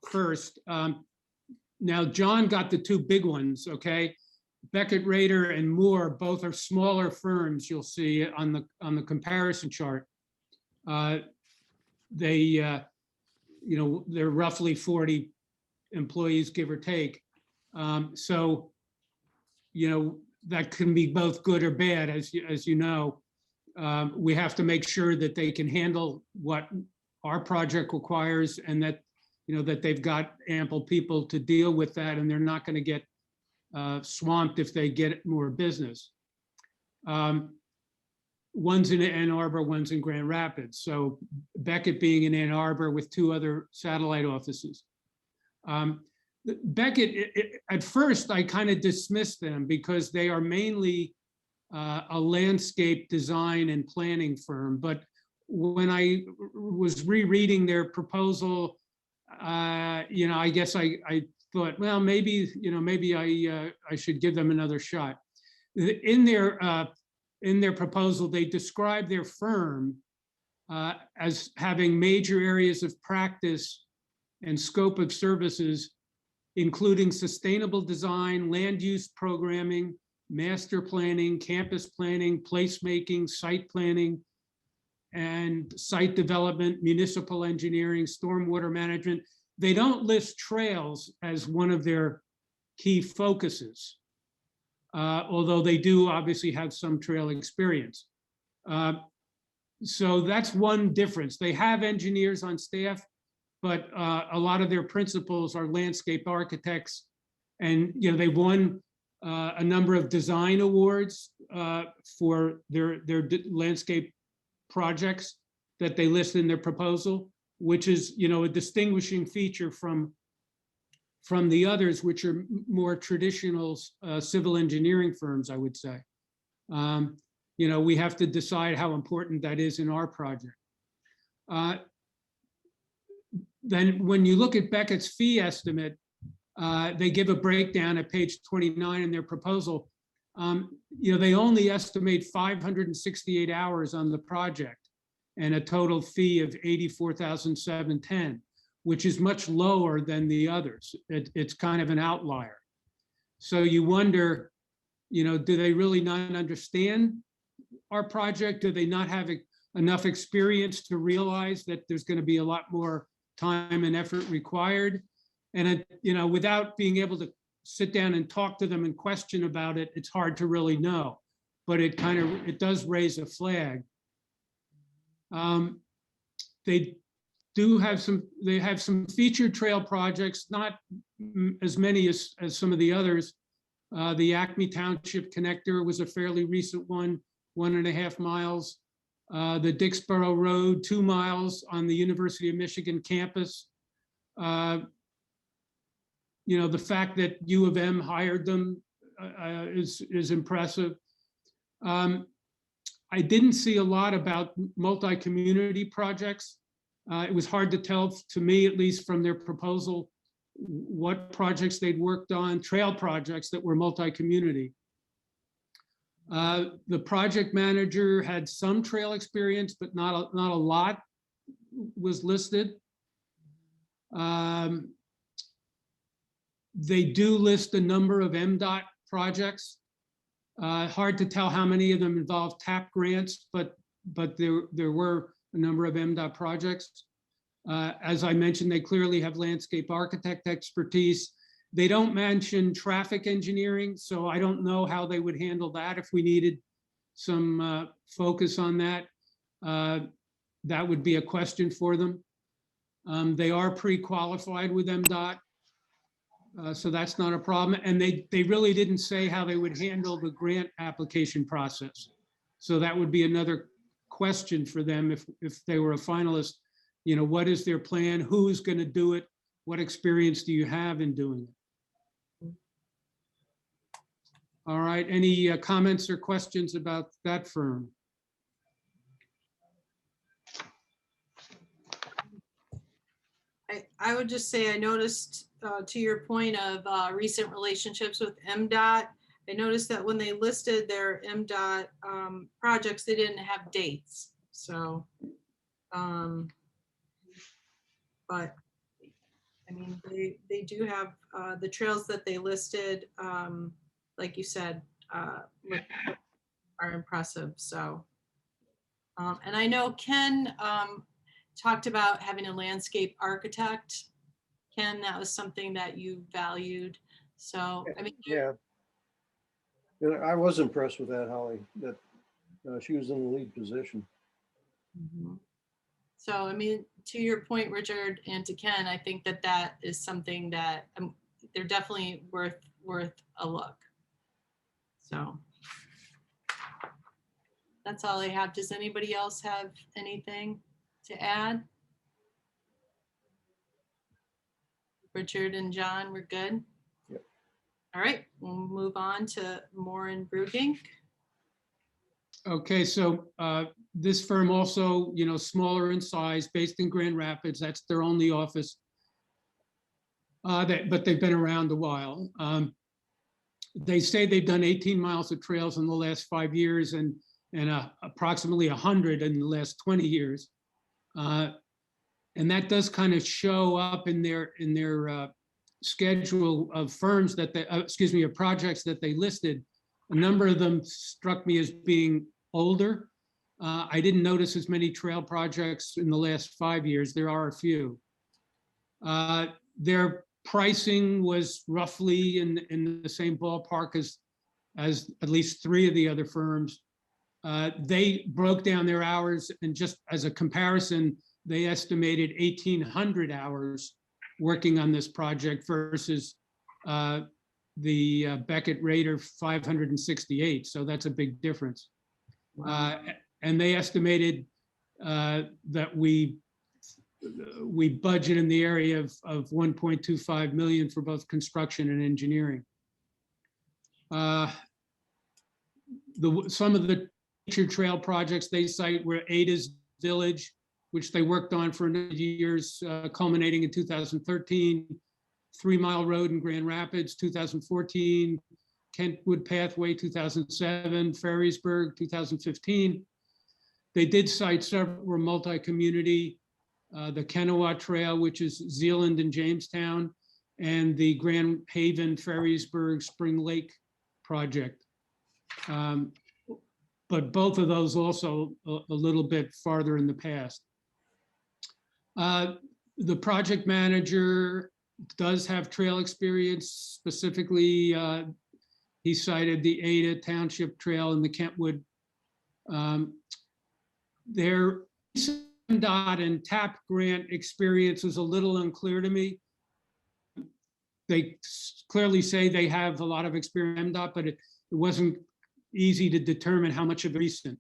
first. Now, John got the two big ones, okay? Beckett Raider and Moore, both are smaller firms, you'll see on the comparison chart. They're roughly 40 employees, give or take. So, that can be both good or bad, as you know. We have to make sure that they can handle what our project requires, and that that they've got ample people to deal with that, and they're not going to get swamped if they get more business. One's in Ann Arbor, one's in Grand Rapids. So Beckett being in Ann Arbor with 2 other satellite offices. Beckett, at first, I kind of dismissed them because they are mainly a landscape design and planning firm. But when I was rereading their proposal, I guess I thought, well, maybe I should give them another shot. In their proposal, they describe their firm as having major areas of practice and scope of services, including sustainable design, land use programming, master planning, campus planning, placemaking, site planning, and site development, municipal engineering, stormwater management. They don't list trails as one of their key focuses, although they do obviously have some trail experience. So that's one difference. They have engineers on staff, but a lot of their principals are landscape architects. And they've won a number of design awards for their landscape projects that they list in their proposal, which is a distinguishing feature from the others, which are more traditional civil engineering firms, I would say. We have to decide how important that is in our project. Then when you look at Beckett's fee estimate, they give a breakdown at page 29 in their proposal. They only estimate 568 hours on the project and a total fee of $84,710, which is much lower than the others. It's kind of an outlier. So you wonder, do they really not understand our project? Do they not have enough experience to realize that there's going to be a lot more time and effort required? And, without being able to sit down and talk to them and question about it, it's hard to really know, but it does raise a flag. They have some featured trail projects, not as many as some of the others. The Acme Township connector was a fairly recent one, 1.5 miles. The Dixboro Road, 2 miles on the University of Michigan campus. The fact that U of M hired them is impressive. I didn't see a lot about multi-community projects. It was hard to tell, to me at least, from their proposal, what projects they'd worked on, trail projects that were multi-community. The project manager had some trail experience, but not a lot was listed. They do list a number of MDOT projects. Hard to tell how many of them involve TAP grants, but there were a number of MDOT projects. As I mentioned, they clearly have landscape architect expertise. They don't mention traffic engineering, so I don't know how they would handle that if we needed some focus on that. That would be a question for them. They are pre-qualified with MDOT. So that's not a problem. And they really didn't say how they would handle the grant application process. So that would be another question for them if they were a finalist. What is their plan? Who's going to do it? What experience do you have in doing it? All right, any comments or questions about that firm? I would just say I noticed, to your point of recent relationships with MDOT, I noticed that when they listed their MDOT projects, they didn't have dates. So, but I mean, they do have the trails that they listed, like you said, are impressive. So, and I know Ken talked about having a landscape architect. Ken, that was something that you valued. So, I mean, Yeah. I was impressed with that, Holly, that she was in the lead position. mhm. So, I mean, to your point, Richard, and to Ken, I think that is something that they're definitely worth a look. So that's all I have. Does anybody else have anything to add? Richard and John, we're good? Yep. All right, we'll move on to Moore and Brugink. Okay, so this firm also, smaller in size, based in Grand Rapids. That's their only office. But they've been around a while. They say they've done 18 miles of trails in the last 5 years and approximately 100 in the last 20 years. And that does kind of show up in their schedule of firms that of projects that they listed. A number of them struck me as being older. I didn't notice as many trail projects in the last 5 years. There are a few. Their pricing was roughly in the same ballpark as at least 3 of the other firms. They broke down their hours, and just as a comparison, they estimated 1,800 hours working on this project versus the Beckett rate of 568. So that's a big difference. And they estimated that we budget in the area of 1.25 million for both construction and engineering. Some of the nature trail projects they cite were Ada's Village, which they worked on for a number of years, culminating in 2013, 3 Mile Road in Grand Rapids, 2014, Kentwood Pathway, 2007, Ferrysburg, 2015. They did cite several were multi-community, the Kennewaw Trail, which is Zealand and Jamestown, and the Grand Haven, Ferrysburg, Spring Lake project. But both of those also a little bit farther in the past. The project manager does have trail experience. Specifically, he cited the Ada Township Trail and the Kentwood. Their DOT and TAP grant experience was a little unclear to me. They clearly say they have a lot of experience in MDOT, but it wasn't easy to determine how much of recent.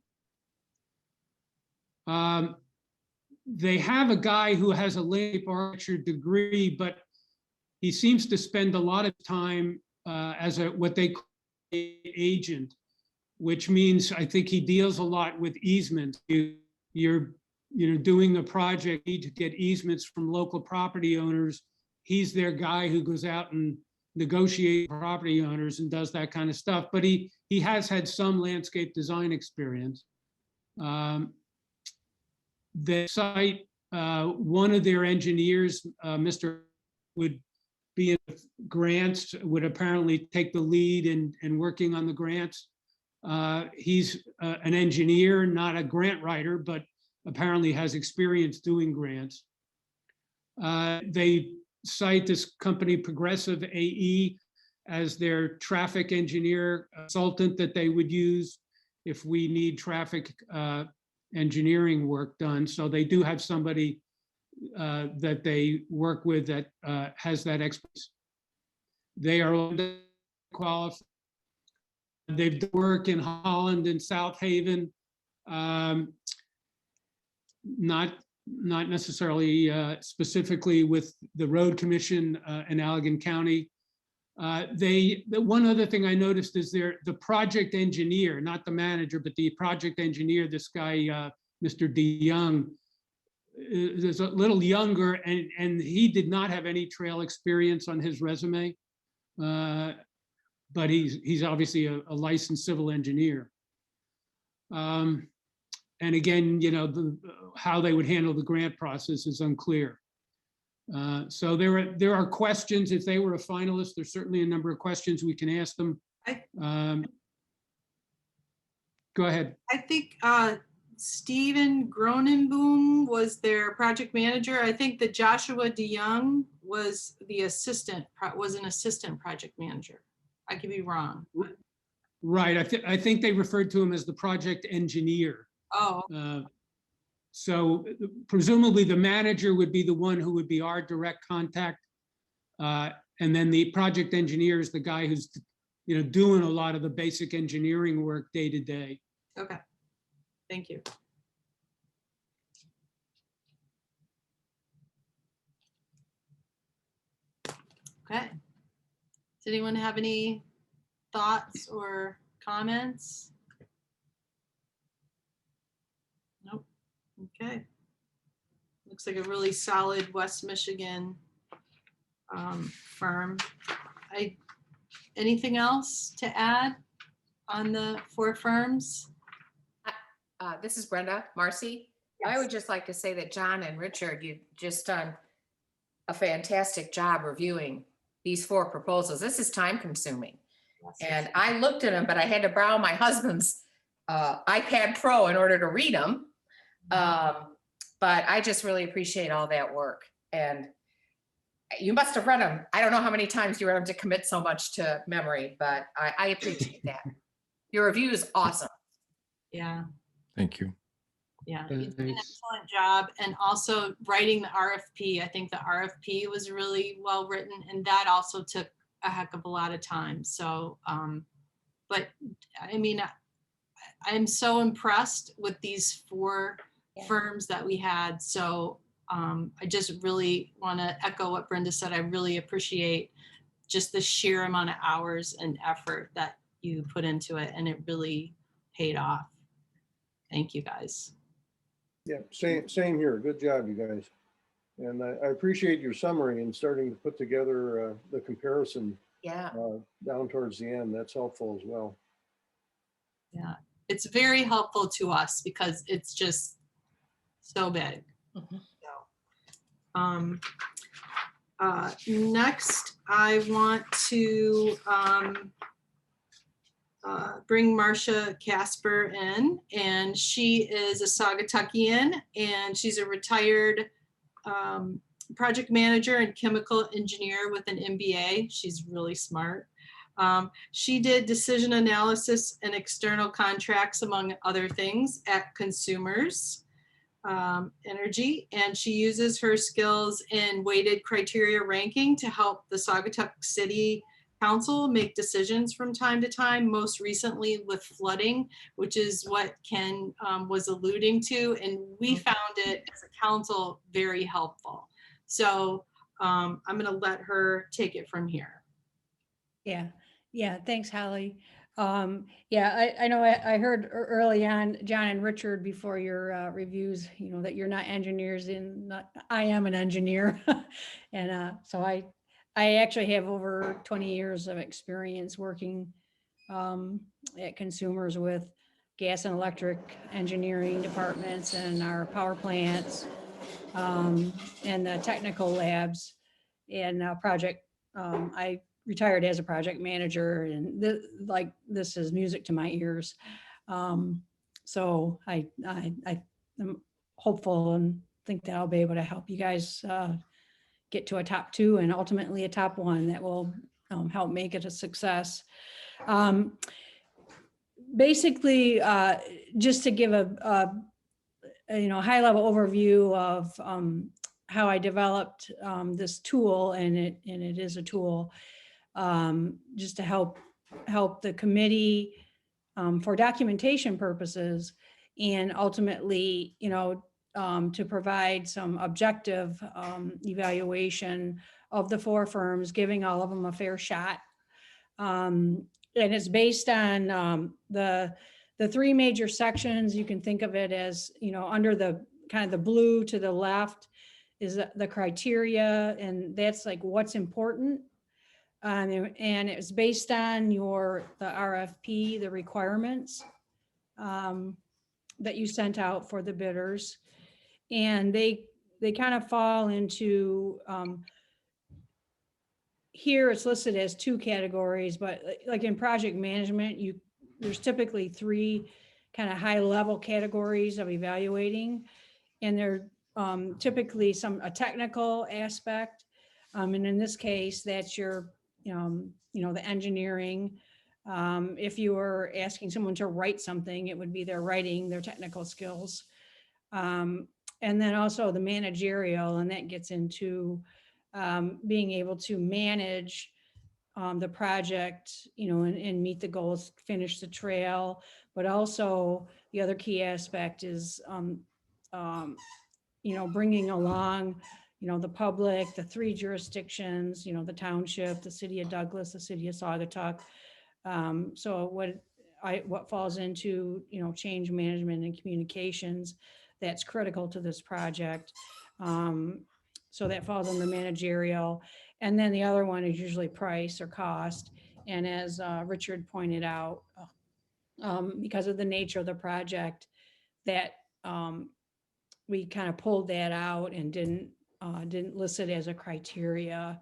They have a guy who has a landscape architecture degree, but he seems to spend a lot of time as what they call an agent, which means I think he deals a lot with easements. You're doing a project, you need to get easements from local property owners. He's their guy who goes out and negotiates property owners and does that kind of stuff. But he has had some landscape design experience. They cite one of their engineers, Mr. would be in grants, would apparently take the lead in working on the grants. He's an engineer, not a grant writer, but apparently has experience doing grants. They cite this company, Progressive AE, as their traffic engineer consultant that they would use if we need traffic engineering work done. So they do have somebody that they work with that has that expertise. They are qualified. They've done work in Holland and South Haven, not necessarily specifically with the road commission in Allegan County. The one other thing I noticed is the project engineer, not the manager, but the project engineer, this guy, Mr. DeYoung, is a little younger, and he did not have any trail experience on his resume. But he's obviously a licensed civil engineer. And again, how they would handle the grant process is unclear. So there are questions. If they were a finalist, there's certainly a number of questions we can ask them. Go ahead. I think Stephen Gronenboom was their project manager. I think that Joshua DeYoung was an assistant project manager. I could be wrong. Right. I think they referred to him as the project engineer. Oh. So presumably the manager would be the one who would be our direct contact. And then the project engineer is the guy who's doing a lot of the basic engineering work day to day. Okay. Thank you. Okay. Does anyone have any thoughts or comments? Nope. Okay. Looks like a really solid West Michigan firm. Anything else to add on the 4 firms? This is Brenda Marcy. Yes. I would just like to say that John and Richard, you've just done a fantastic job reviewing these 4 proposals. This is time consuming. And I looked at them, but I had to borrow my husband's iPad Pro in order to read them. But I just really appreciate all that work. And you must have read them. I don't know how many times you read them to commit so much to memory, but I appreciate that. Your review is awesome. Yeah, Thank you. yeah. You did an Thanks. excellent job. And also writing the RFP. I think the RFP was really well written, and that also took a heck of a lot of time. So, but I mean, I'm so impressed with these 4 Yeah. firms that we had. So I just really want to echo what Brenda said. I really appreciate just the sheer amount of hours and effort that you put into it, and it really paid off. Thank you, guys. Yeah, same here. Good job, you guys. And I appreciate your summary and starting to put together the comparison Yeah. down towards the end. That's helpful as well. Yeah, it's very helpful to us because it's just so big. Mhm. Next, I want to bring Marcia Casper in, and she is a Saugatuckian, and she's a retired project manager and chemical engineer with an MBA. She's really smart. She did decision analysis and external contracts, among other things, at Consumers Energy, and she uses her skills in weighted criteria ranking to help the Saugatuck City Council make decisions from time to time, most recently with flooding, which is what Ken was alluding to, and we found it as a council very helpful. So I'm going to let her take it from here. Yeah, thanks, Holly. Yeah, I know I heard early on, John and Richard, before your reviews, that you're not engineers I am an engineer. And so I actually have over 20 years of experience working at Consumers with gas and electric engineering departments and our power plants and the technical labs and project. I retired as a project manager, and this is music to my ears. So I'm hopeful and think that I'll be able to help you guys get to a top 2 and ultimately a top 1 that will help make it a success. Basically, just to give a high level overview of how I developed this tool, and it is a tool just to help the committee for documentation purposes, and ultimately, to provide some objective evaluation of the 4 firms, giving all of them a fair shot. And it's based on the 3 major sections. You can think of it as, under the kind of the blue to the left is the criteria, and that's like what's important. And it's based on the RFP, the requirements that you sent out for the bidders. And they kind of fall into, here it's listed as 2 categories, but like in project management, there's typically 3 kind of high level categories of evaluating. And they're typically a technical aspect. And in this case, that's your, the engineering. If you were asking someone to write something, it would be their writing, their technical skills. And then also the managerial, and that gets into being able to manage the project, and meet the goals, finish the trail. But also the other key aspect is, bringing along, the public, the 3 jurisdictions, the township, the city of Douglas, the city of Saugatuck. So what falls into, change management and communications, that's critical to this project. So that falls under managerial. And then the other one is usually price or cost. And as Richard pointed out, because of the nature of the project, that we kind of pulled that out and didn't list it as a criteria.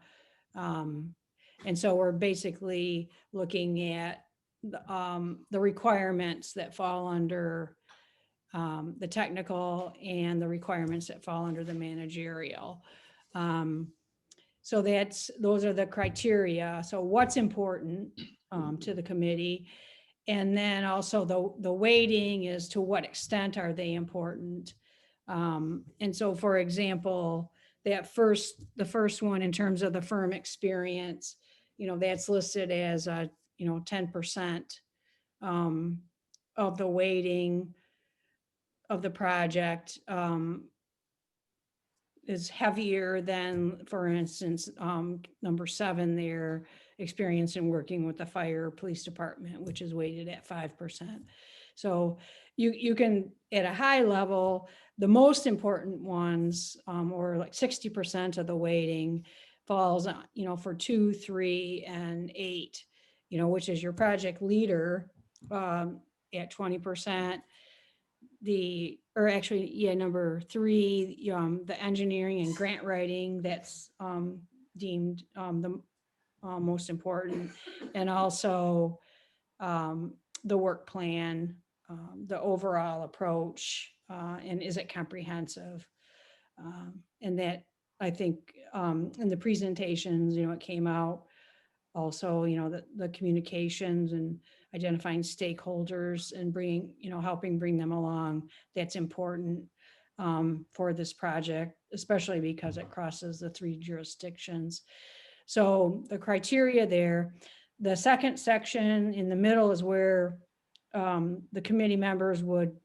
And so we're basically looking at the requirements that fall under the technical and the requirements that fall under the managerial. So those are the criteria. So what's important to the committee? And then also the weighting is to what extent are they important? And so, for example, the first one in terms of the firm experience, that's listed as 10% of the weighting of the project is heavier than, for instance, number 7 there, experience in working with the fire or police department, which is weighted at 5%. So you can, at a high level, the most important ones, or like 60% of the weighting falls on, for 2, 3, and 8, which is your project leader at 20%. Number 3, the engineering and grant writing, that's deemed the most important, and also the work plan, the overall approach, and is it comprehensive? And that, I think, in the presentations, it came out also, the communications and identifying stakeholders and helping bring them along. That's important for this project, especially because it crosses the 3 jurisdictions. So the criteria there, the second section in the middle is where the committee members would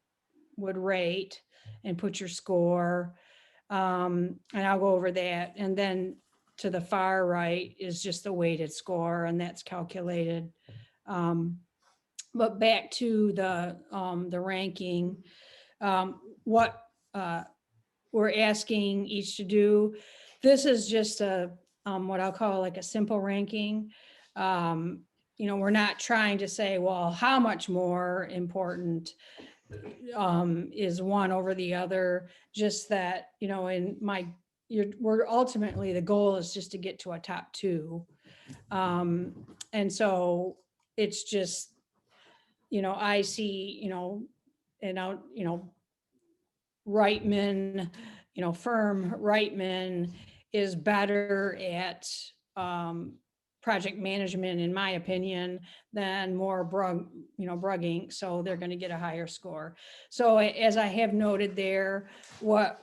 rate and put your score. And I'll go over that. And then to the far right is just the weighted score, and that's calculated. But back to the ranking, what we're asking each to do, this is just what I'll call like a simple ranking. We're not trying to say, well, how much more important is one over the other, just that, we're ultimately, the goal is just to get to a top 2. And so it's just, I see, Reitman, firm Reitman is better at project management, in my opinion, than more Brugg Inc. So they're going to get a higher score. So as I have noted there, what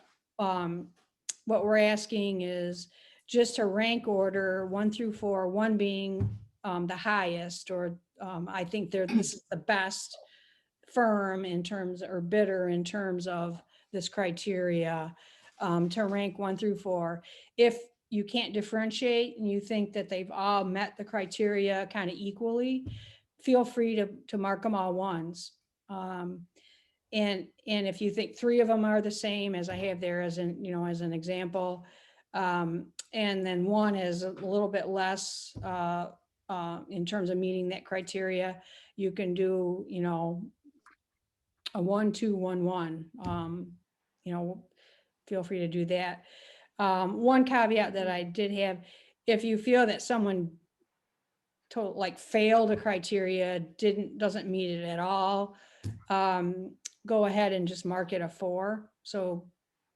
we're asking is just to rank order 1 through 4, 1 being the highest, or I think this is the best firm in terms, or bidder in terms of this criteria, to rank 1 through 4. If you can't differentiate and you think that they've all met the criteria kind of equally, feel free to mark them all 1s. And if you think 3 of them are the same, as I have there as an example, and then 1 is a little bit less in terms of meeting that criteria, you can do, a 1, 2, 1, 1. Feel free to do that. One caveat that I did have, if you feel that someone failed a criteria, doesn't meet it at all, go ahead and just mark it a 4. So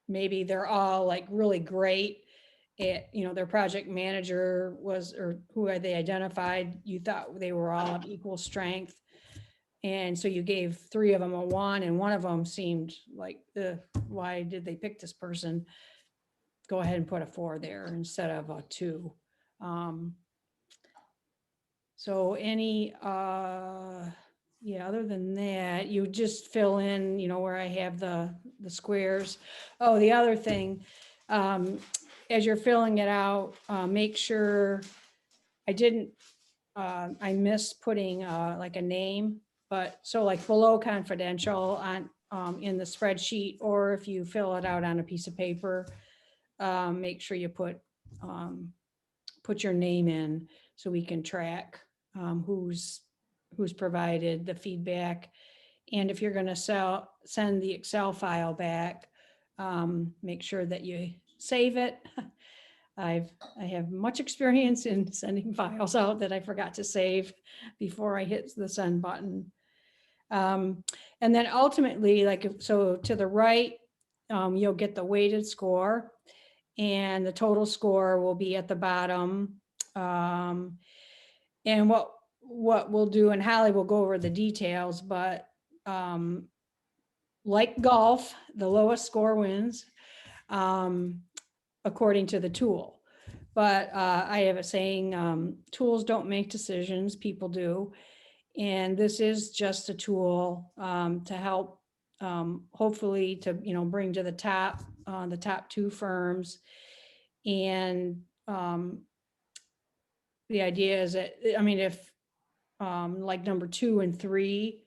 maybe they're all really great at, their project manager or who had they identified, you thought they were all of equal strength. And so you gave 3 of them a 1, and 1 of them seemed like, why did they pick this person? Go ahead and put a 4 there instead of a 2. So other than that, you just fill in, where I have the squares. Oh, the other thing, as you're filling it out, make sure I missed putting a name, but so below confidential on in the spreadsheet, or if you fill it out on a piece of paper, make sure you put your name in so we can track who's provided the feedback. And if you're going to send the Excel file back, make sure that you save it I have much experience in sending files out that I forgot to save before I hit the send button. And then ultimately, so to the right, you'll get the weighted score, and the total score will be at the bottom. And what we'll do, and Holly will go over the details, but like golf, the lowest score wins, according to the tool. But I have a saying, tools don't make decisions, people do. And this is just a tool to help, hopefully to, bring to the top 2 firms. And the idea is that, I mean, if like number 2 and 3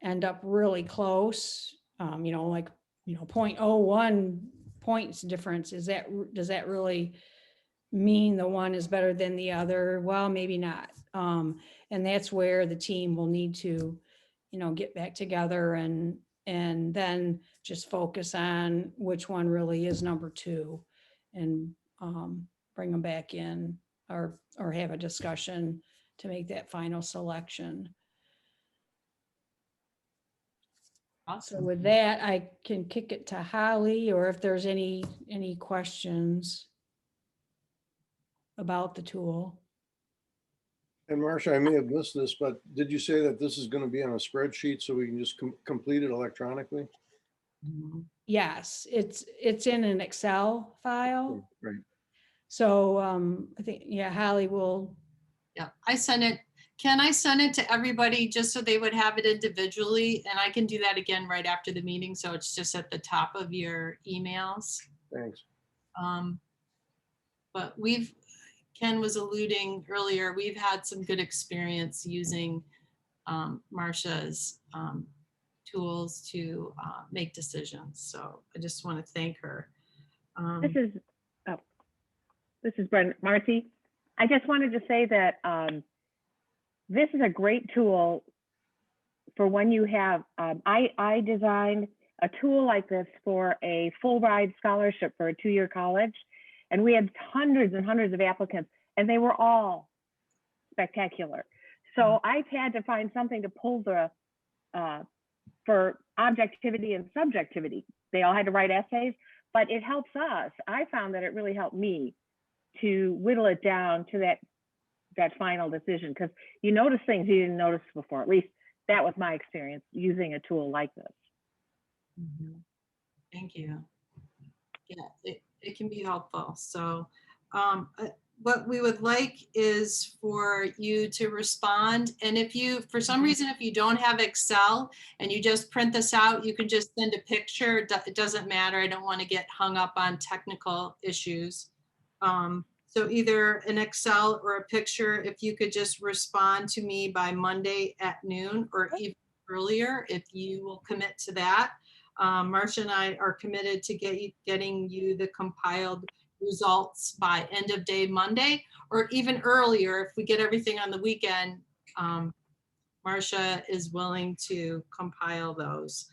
end up really close, 0.01 points difference, does that really mean the one is better than the other? Well, maybe not. And that's where the team will need to, get back together and then just focus on which one really is number 2, and bring them back in, or have a discussion to make that final selection. So Awesome. with that, I can kick it to Holly, or if there's any questions about the tool. And Marcia, I may have missed this, but did you say that this is going to be on a spreadsheet so we can just complete it electronically? Yes, it's in an Excel file. Right. So I think, Holly will. Yeah, I sent it. Can I send it to everybody just so they would have it individually? And I can do that again right after the meeting. So it's just at the top of your emails. Thanks. But Ken was alluding earlier, we've had some good experience using Marcia's tools to make decisions. So I just want to thank her. This is Brenda Marcy. I just wanted to say that this is a great tool for when you have, I designed a tool like this for a full ride scholarship for a 2-year college. And we had hundreds and hundreds of applicants, and they were all spectacular. So I've had to find something to pull for objectivity and subjectivity. They all had to write essays, but it helps us. I found that it really helped me to whittle it down to that final decision, because you notice things you didn't notice before. At least that was my experience using a tool like this. Thank you. Yeah, it can be helpful. So what we would like is for you to respond. And if you, for some reason, if you don't have Excel and you just print this out, you can just send a picture. It doesn't matter. I don't want to get hung up on technical issues. So either an Excel or a picture, if you could just respond to me by Monday at noon or even earlier, if you will commit to that. Marcia and I are committed to getting you the compiled results by end of day Monday, or even earlier if we get everything on the weekend. Marcia is willing to compile those.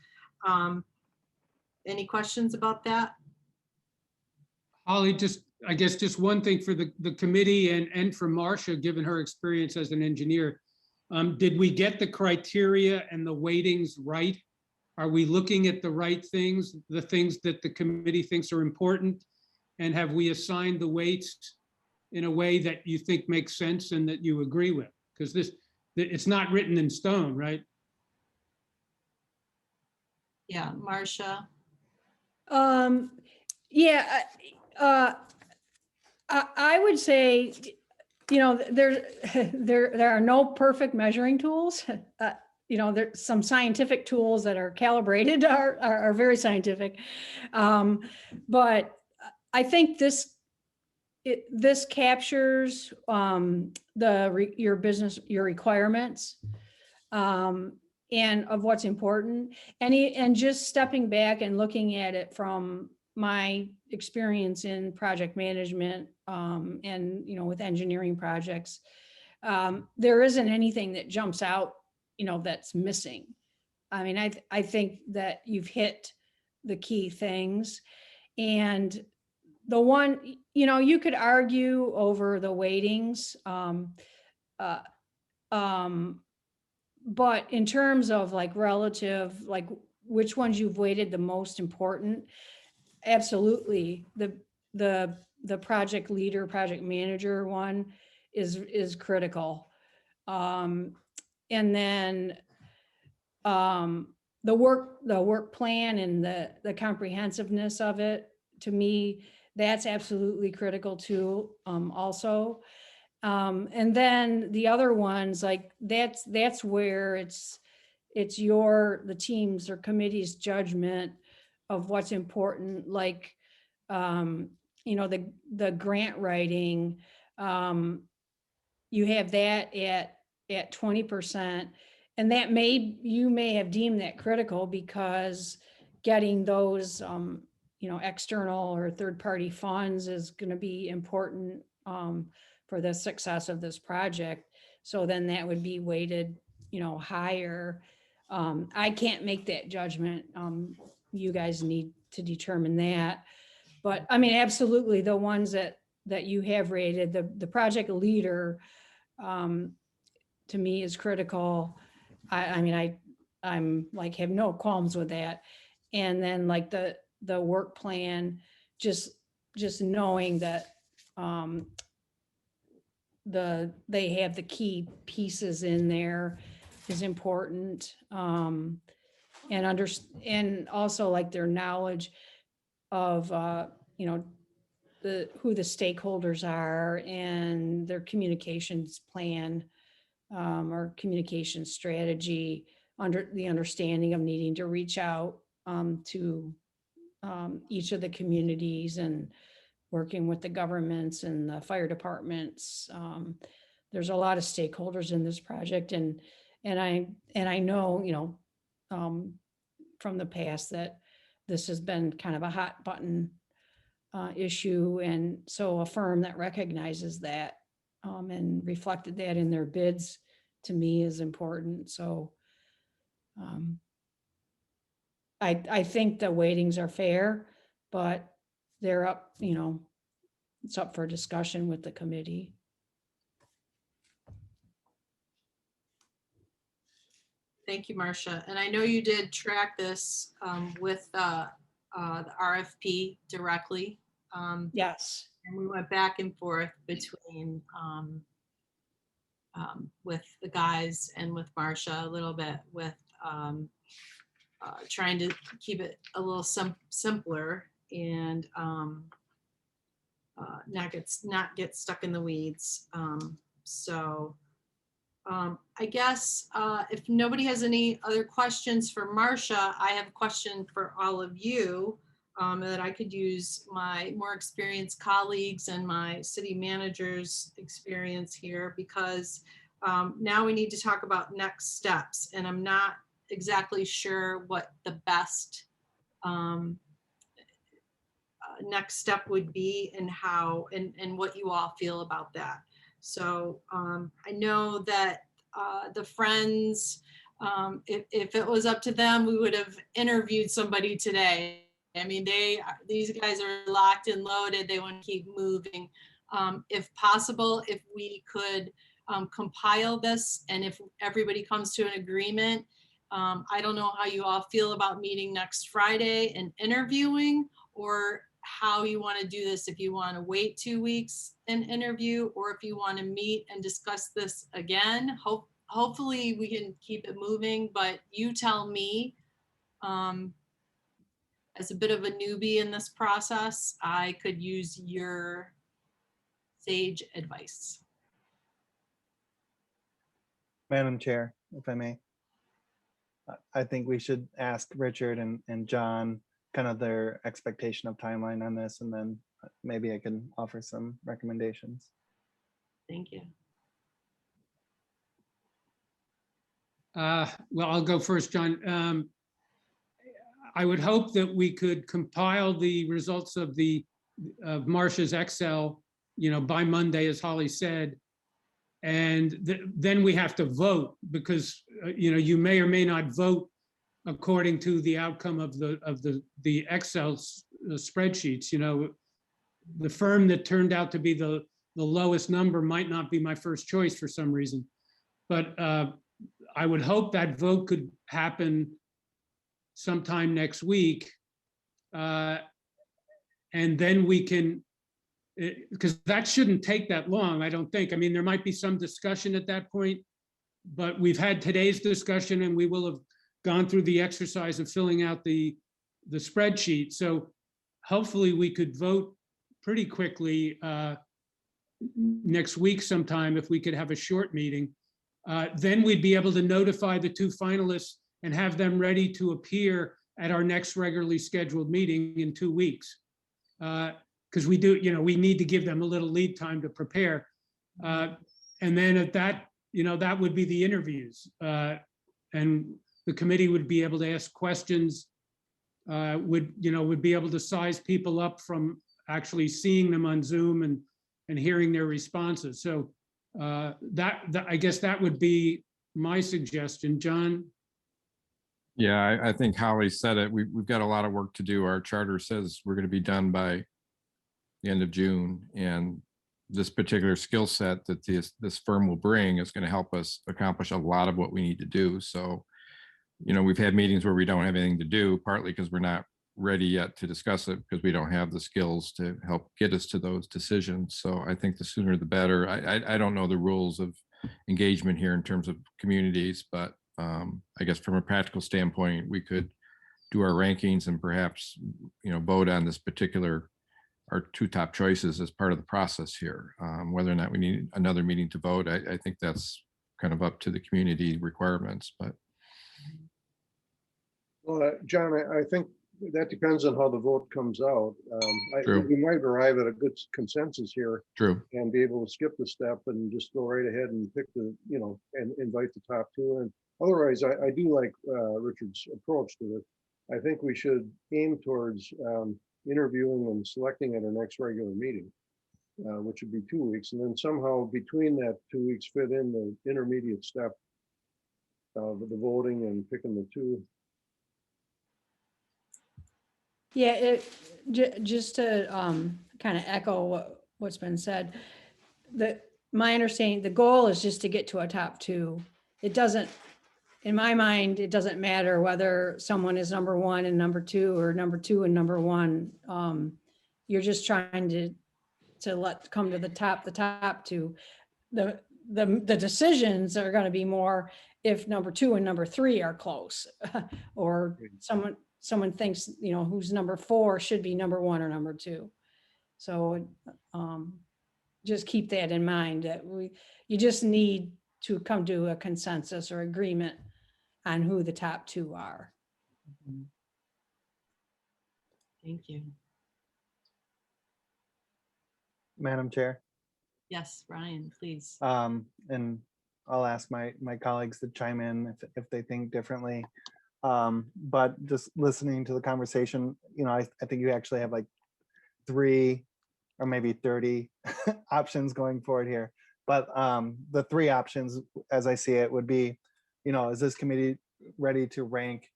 Any questions about that? Holly, I guess just one thing for the committee and for Marcia, given her experience as an engineer. Did we get the criteria and the weightings right? Are we looking at the right things, the things that the committee thinks are important? And have we assigned the weights in a way that you think makes sense and that you agree with? Because it's not written in stone, right? Yeah, Marcia. Yeah, I would say, there are no perfect measuring tools. There's some scientific tools that are calibrated, are very scientific. But I think this captures your business, your requirements, and of what's important, and just stepping back and looking at it from my experience in project management, and with engineering projects, there isn't anything that jumps out, that's missing. I mean, I think that you've hit the key things, and the one, you know, you could argue over the weightings. Uh, but in terms of like relative, like which ones you've weighted the most important, absolutely. The project leader, project manager one is critical. And then the work plan and the comprehensiveness of it, to me, that's absolutely critical too, also. And then the other ones, like that's where it's the team's or committee's judgment of what's important, like, you know, the grant writing, you have that at 20%. And that you may have deemed that critical because getting those, you know, external or third-party funds is going to be important, for the success of this project. So then that would be weighted, you know, higher. I can't make that judgment. You guys need to determine that. But I mean, absolutely, the ones that you have rated, the project leader, to me is critical. I mean, I'm like, have no qualms with that. And then like the work plan, just knowing that, they have the key pieces in there is important. And also like their knowledge of, you know, who the stakeholders are and their communications plan, or communication strategy, under the understanding of needing to reach out, to each of the communities and working with the governments and the fire departments. There's a lot of stakeholders in this project, and I know, you know, from the past that this has been kind of a hot button issue, and so a firm that recognizes that, and reflected that in their bids, to me is important. So I think the weightings are fair, but they're up, you know, it's up for discussion with the committee. Thank you, Marcia. And I know you did track this with the RFP directly. Yes. And we went back and forth between with the guys and with Marcia a little bit, with trying to keep it a little simpler and not get stuck in the weeds. I guess if nobody has any other questions for Marcia, I have a question for all of you, that I could use my more experienced colleagues and my city manager's experience here, because now we need to talk about next steps, and I'm not exactly sure what the best next step would be, and how and what you all feel about that. So I know that the Friends, if it was up to them, we would have interviewed somebody today. I mean, these guys are locked and loaded. They want to keep moving. If possible, if we could compile this, and if everybody comes to an agreement, I don't know how you all feel about meeting next Friday and interviewing, or how you want to do this, if you want to wait 2 weeks and interview, or if you want to meet and discuss this again. Hopefully we can keep it moving, but you tell me. As a bit of a newbie in this process, I could use your sage advice. Madam Chair, if I may. I think we should ask Richard and John kind of their expectation of timeline on this, and then maybe I can offer some recommendations. Thank you. Well, I'll go first, John. I would hope that we could compile the results of Marcia's Excel, you know, by Monday, as Holly said, and then we have to vote, because you know, you may or may not vote according to the outcome of the Excel spreadsheets. You know, the firm that turned out to be the lowest number might not be my first choice for some reason. But I would hope that vote could happen sometime next week. And then we can, because that shouldn't take that long, I don't think. I mean, there might be some discussion at that point, but we've had today's discussion and we will have gone through the exercise of filling out the spreadsheet. So hopefully we could vote pretty quickly next week sometime if we could have a short meeting. Then we'd be able to notify the two finalists and have them ready to appear at our next regularly scheduled meeting in 2 weeks. Because we do, we need to give them a little lead time to prepare. And then at that, that would be the interviews. And the committee would be able to ask questions, would be able to size people up from actually seeing them on Zoom and hearing their responses. So that I guess that would be my suggestion. John? Yeah, I think Holly said it. We've got a lot of work to do. Our charter says we're going to be done by the end of June. And this particular skill set that this firm will bring is going to help us accomplish a lot of what we need to do. So, we've had meetings where we don't have anything to do, partly because we're not ready yet to discuss it because we don't have the skills to help get us to those decisions. So I think the sooner the better. I don't know the rules of engagement here in terms of communities, but I guess from a practical standpoint, we could do our rankings and perhaps, vote on this particular, our two top choices as part of the process here. Whether or not we need another meeting to vote, I think that's kind of up to the community requirements, but. Well, John, I think that depends on how the vote comes out. True. We might arrive at a good consensus here. True. And be able to skip the step and just go right ahead and pick the, and invite the top two. And otherwise, I do like Richard's approach to it. I think we should aim towards interviewing and selecting at our next regular meeting, which would be 2 weeks. And then somehow between that 2 weeks fit in the intermediate step of the voting and picking the two. Yeah, just to kind of echo what's been said, my understanding, the goal is just to get to a top two. It doesn't, in my mind, it doesn't matter whether someone is number one and number two or number two and number one. You're just trying to come to the top two. The decisions are going to be more if number two and number three are close, or someone thinks, who's number four should be number one or number two. So just keep that in mind, that you just need to come to a consensus or agreement on who the top two are. Thank you. Madam Chair. Yes, Ryan, please. And I'll ask my colleagues to chime in if they think differently. But just listening to the conversation, I think you actually have like 3 or maybe 30 options going forward here. But the 3 options, as I see it, would be, is this committee ready to rank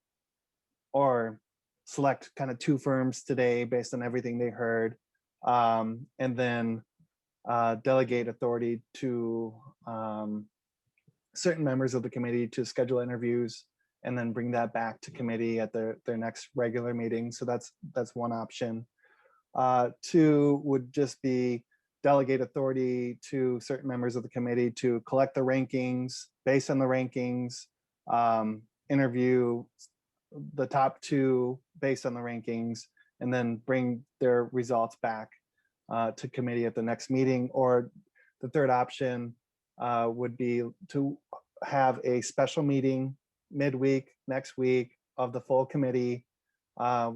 or select kind of 2 firms today based on everything they heard, and then delegate authority to certain members of the committee to schedule interviews and then bring that back to committee at their next regular meeting. So that's one option. 2 would just be delegate authority to certain members of the committee to collect the rankings, based on the rankings, interview the top 2 based on the rankings, and then bring their results back to committee at the next meeting. Or the 3rd option would be to have a special meeting midweek next week of the full committee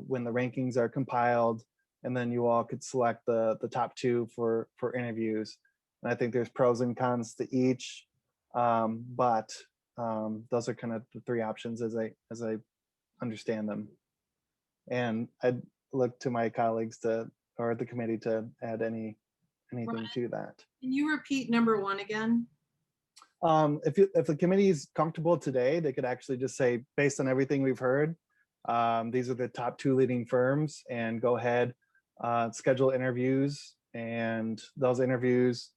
when the rankings are compiled, and then you all could select the top 2 for interviews. And I think there's pros and cons to each, but those are kind of the 3 options as I understand them. And I'd look to my colleagues or the committee to add anything Ryan, to that. Can you repeat number 1 again? If the committee is comfortable today, they could actually just say, based on everything we've heard, these are the top 2 leading firms, and go ahead, schedule interviews, and those interviews,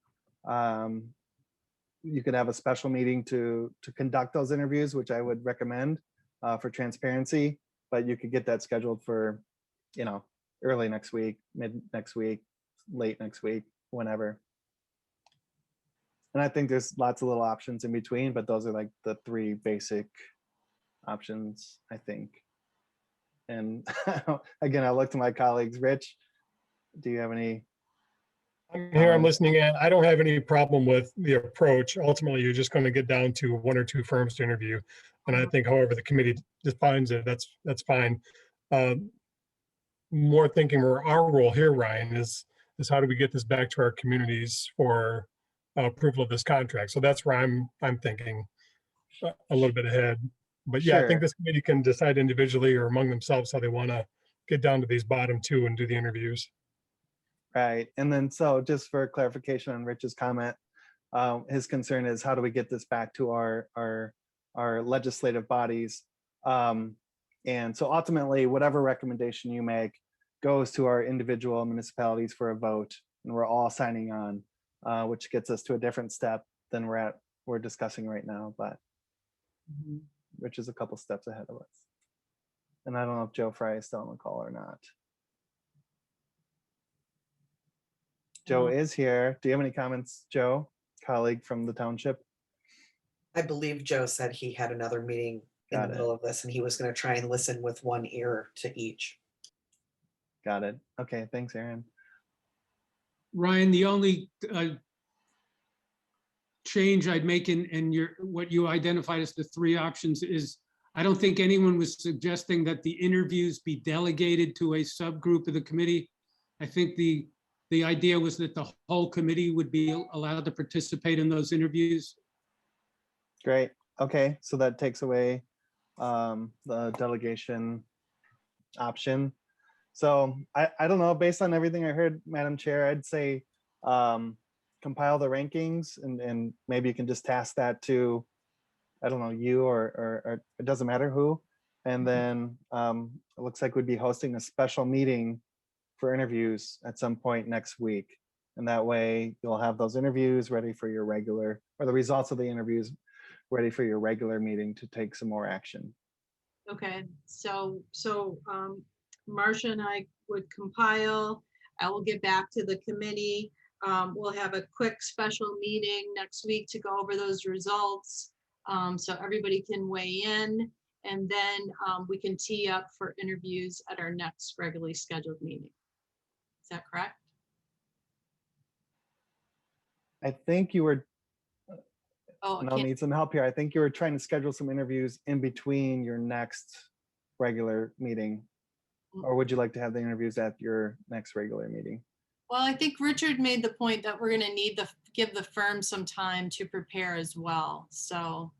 you could have a special meeting to conduct those interviews, which I would recommend for transparency, but you could get that scheduled for, early next week, mid next week, late next week, whenever. And I think there's lots of little options in between, but those are like the three basic options, I think. And again, I look to my colleagues. Rich, do you have any? I'm here, I'm listening in. I don't have any problem with the approach. Ultimately, you're just going to get down to one or two firms to interview. And I think however the committee defines it, that's fine. More thinking where our role here, Ryan, is how do we get this back to our communities for approval of this contract? So that's where I'm thinking a little bit ahead. But yeah, I think Sure. this committee can decide individually or among themselves how they want to get down to these bottom two and do the interviews. Right. And then, so just for clarification on Rich's comment, his concern is how do we get this back to our legislative bodies? And so ultimately, whatever recommendation you make goes to our individual municipalities for a vote, and we're all signing on, which gets us to a different step than we're discussing right now, but Rich is a couple steps ahead of us. And I don't know if Joe Fry is still on the call or not. Joe is here. Do you have any comments, Joe, colleague from the township? I believe Joe said he had another meeting in Got the it. middle of this and he was going to try and listen with one ear to each. Got it. Okay, thanks, Aaron. Ryan, the only change I'd make in what you identified as the three options is, I don't think anyone was suggesting that the interviews be delegated to a subgroup of the committee. I think the idea was that the whole committee would be allowed to participate in those interviews. Great. Okay, so that takes away the delegation option. So I don't know, based on everything I heard, Madam Chair, I'd say compile the rankings and maybe you can just task that to, I don't know, you or it doesn't matter who. And then it looks like we'd be hosting a special meeting for interviews at some point next week. And that way you'll have those interviews ready for your regular, or the results of the interviews ready for your regular meeting to take some more action. Okay, so Marcia and I would compile. I will get back to the committee. We'll have a quick special meeting next week to go over those results, so everybody can weigh in, and then we can tee up for interviews at our next regularly scheduled meeting. Is that correct? I think you were, Oh, and I'll need some help here. I think you were trying to schedule some interviews in between your next regular meeting. Or would you like to have the interviews at your next regular meeting? well, I think Richard made the point that we're gonna need to give the firm some time to prepare as well. So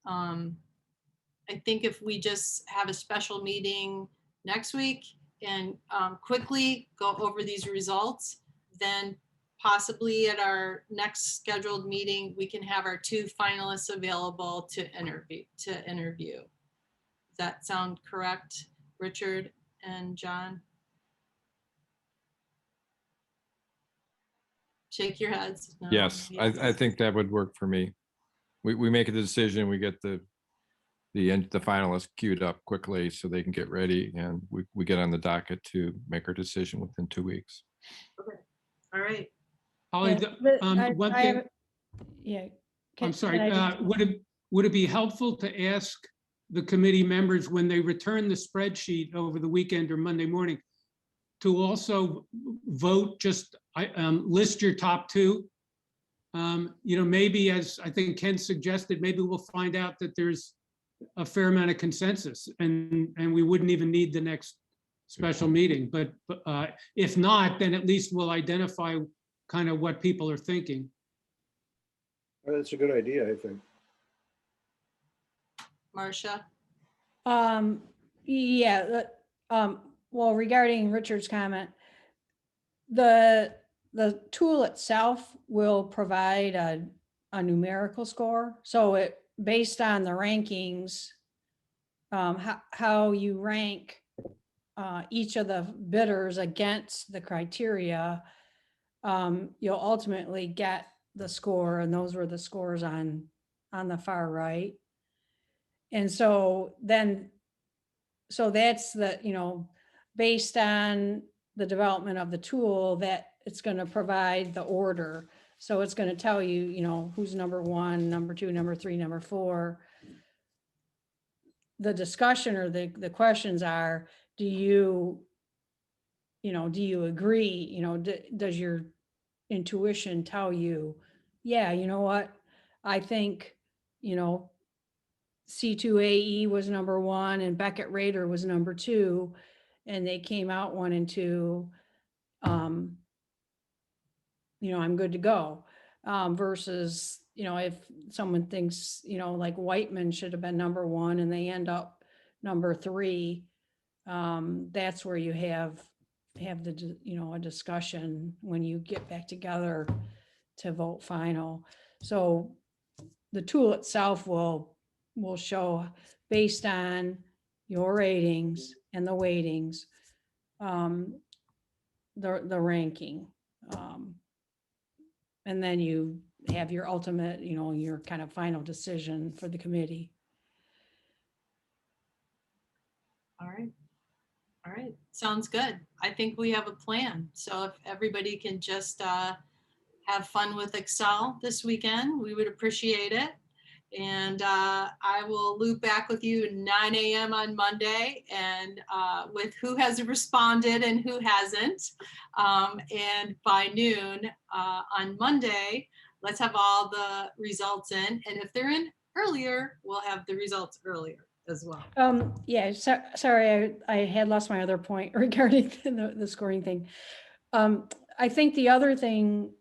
I think if we just have a special meeting next week and quickly go over these results, then possibly at our next scheduled meeting, we can have our two finalists available to interview. Does that sound correct, Richard and John? Shake your heads. No. Yes, I think that would work for me. We make a decision, we get the finalists queued up quickly so they can get ready, and we get on the docket to make our decision within 2 weeks. Okay. All right. Holly, Yeah, but one I thing, have- Yeah. I'm sorry, can I just- would it be helpful to ask the committee members when they return the spreadsheet over the weekend or Monday morning to also vote, just list your top two? Maybe, as I think Ken suggested, maybe we'll find out that there's a fair amount of consensus and we wouldn't even need the next special meeting. But if not, then at least we'll identify kind of what people are thinking. That's a good idea, I think. Marcia? Yeah, well, regarding Richard's comment, the tool itself will provide a numerical score. So it, based on the rankings, how you rank each of the bidders against the criteria, you'll ultimately get the score, and those were the scores on the far right. And so then, so that's the, you know, based on the development of the tool, that it's going to provide the order. So it's going to tell you, you know, who's number 1, number 2, number 3, number 4. The discussion or the questions are, do you agree? You know, does your intuition tell you, yeah, you know what? I think, you know, C2AE was number 1 and Beckett Raider was number 2, and they came out 1 and 2. You know, I'm good to go. Versus, you know, if someone thinks, you know, like Whiteman should have been number 1 and they end up number 3, that's where you have the, you know, a discussion when you get back together to vote final. So the tool itself will show, based on your ratings and the weightings, the ranking. And then you have your ultimate, you know, your kind of final decision for the committee. All right. All right. Sounds good. I think we have a plan. So if everybody can just have fun with Excel this weekend, we would appreciate it. And I will loop back with you at 9 a.m. on Monday and with who has responded and who hasn't. And by noon on Monday, let's have all the results in. And if they're in earlier, we'll have the results earlier as well. Yeah, sorry, I had lost my other point regarding the scoring thing. I think the other thing,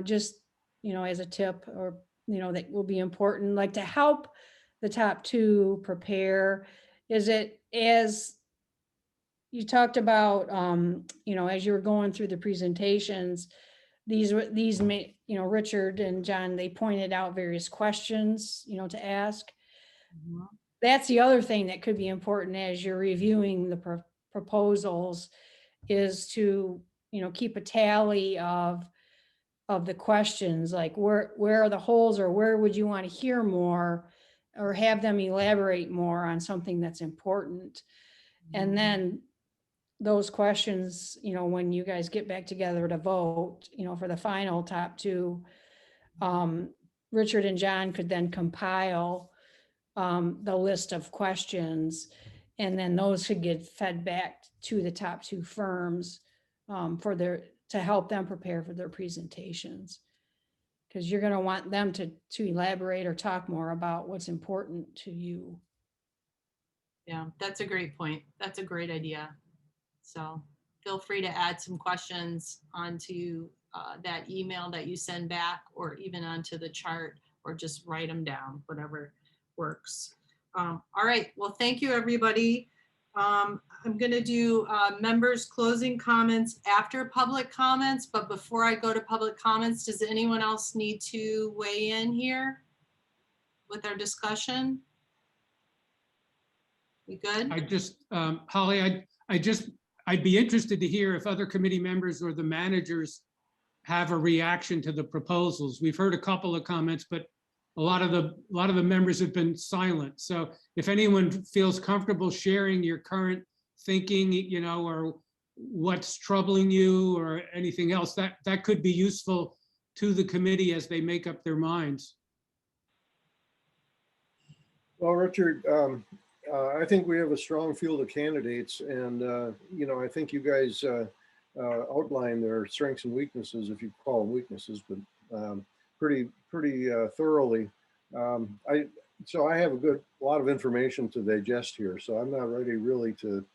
just, you know, as a tip, or, you know, that will be important, like to help the top 2 prepare, is it, as you talked about, you know, as you were going through the presentations, these, you know, Richard and John, they pointed out various questions, you know, to ask. Mhm. That's the other thing that could be important as you're reviewing the proposals, is to, you know, keep a tally of the questions, like where are the holes, or where would you want to hear more, or have them elaborate more on something that's important. And then those questions, you know, when you guys get back together to vote, you know, for the final top 2, Richard and John could then compile the list of questions, and then those could get fed back to the top 2 firms to help them prepare for their presentations. Because you're going to want them to elaborate or talk more about what's important to you. Yeah, that's a great point. That's a great idea. So feel free to add some questions onto that email that you send back, or even onto the chart, or just write them down, whatever works. All right. Well, thank you, everybody. I'm going to do members' closing comments after public comments, but before I go to public comments, does anyone else need to weigh in here with our discussion? We good? I just, Holly, I'd be interested to hear if other committee members or the managers have a reaction to the proposals. We've heard a couple of comments, but a lot of the members have been silent. So if anyone feels comfortable sharing your current thinking, you know, or what's troubling you or anything else, that could be useful to the committee as they make up their minds. Well, Richard, I think we have a strong field of candidates, and you know, I think you guys outline their strengths and weaknesses, if you call them weaknesses, but pretty thoroughly. So I have a lot of information to digest here, so I'm not ready really to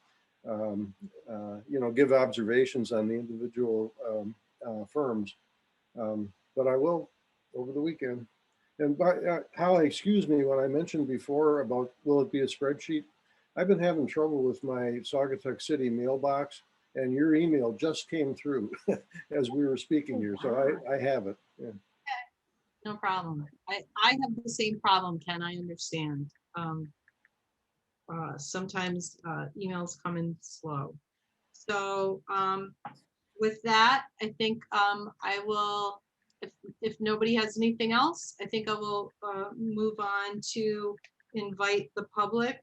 you know, give observations on the individual firms, but I will over the weekend. And Holly, excuse me, when I mentioned before about will it be a spreadsheet, I've been having trouble with my Saugatuck City mailbox, and your email just came through as we were speaking here, so I have it. Yeah. No problem. I have the same problem, Ken. I understand. sometimes emails come in slow. So with that, I think I will, if nobody has anything else, I think I will move on to invite the public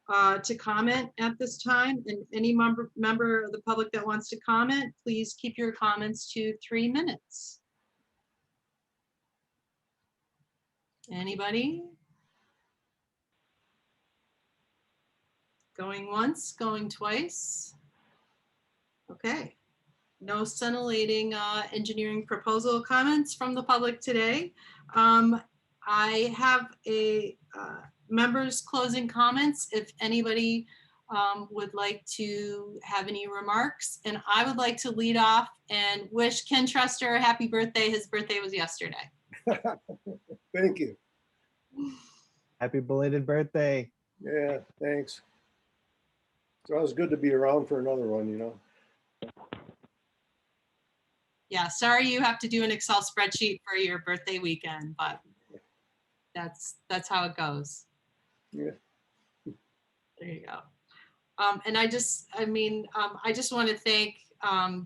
to comment at this time. And any member of the public that wants to comment, please keep your comments to 3 minutes. Anybody? Going once, going twice? Okay. No scintillating engineering proposal comments from the public today. I have a members closing comments if anybody would like to have any remarks. And I would like to lead off and wish Ken Truster a happy birthday. His birthday was yesterday. Thank you. Happy belated birthday. Yeah, thanks. It's always good to be around for another one, you know. Yeah, sorry you have to do an Excel spreadsheet for your birthday weekend, but that's how it goes. Yeah. There you go. And I just want to thank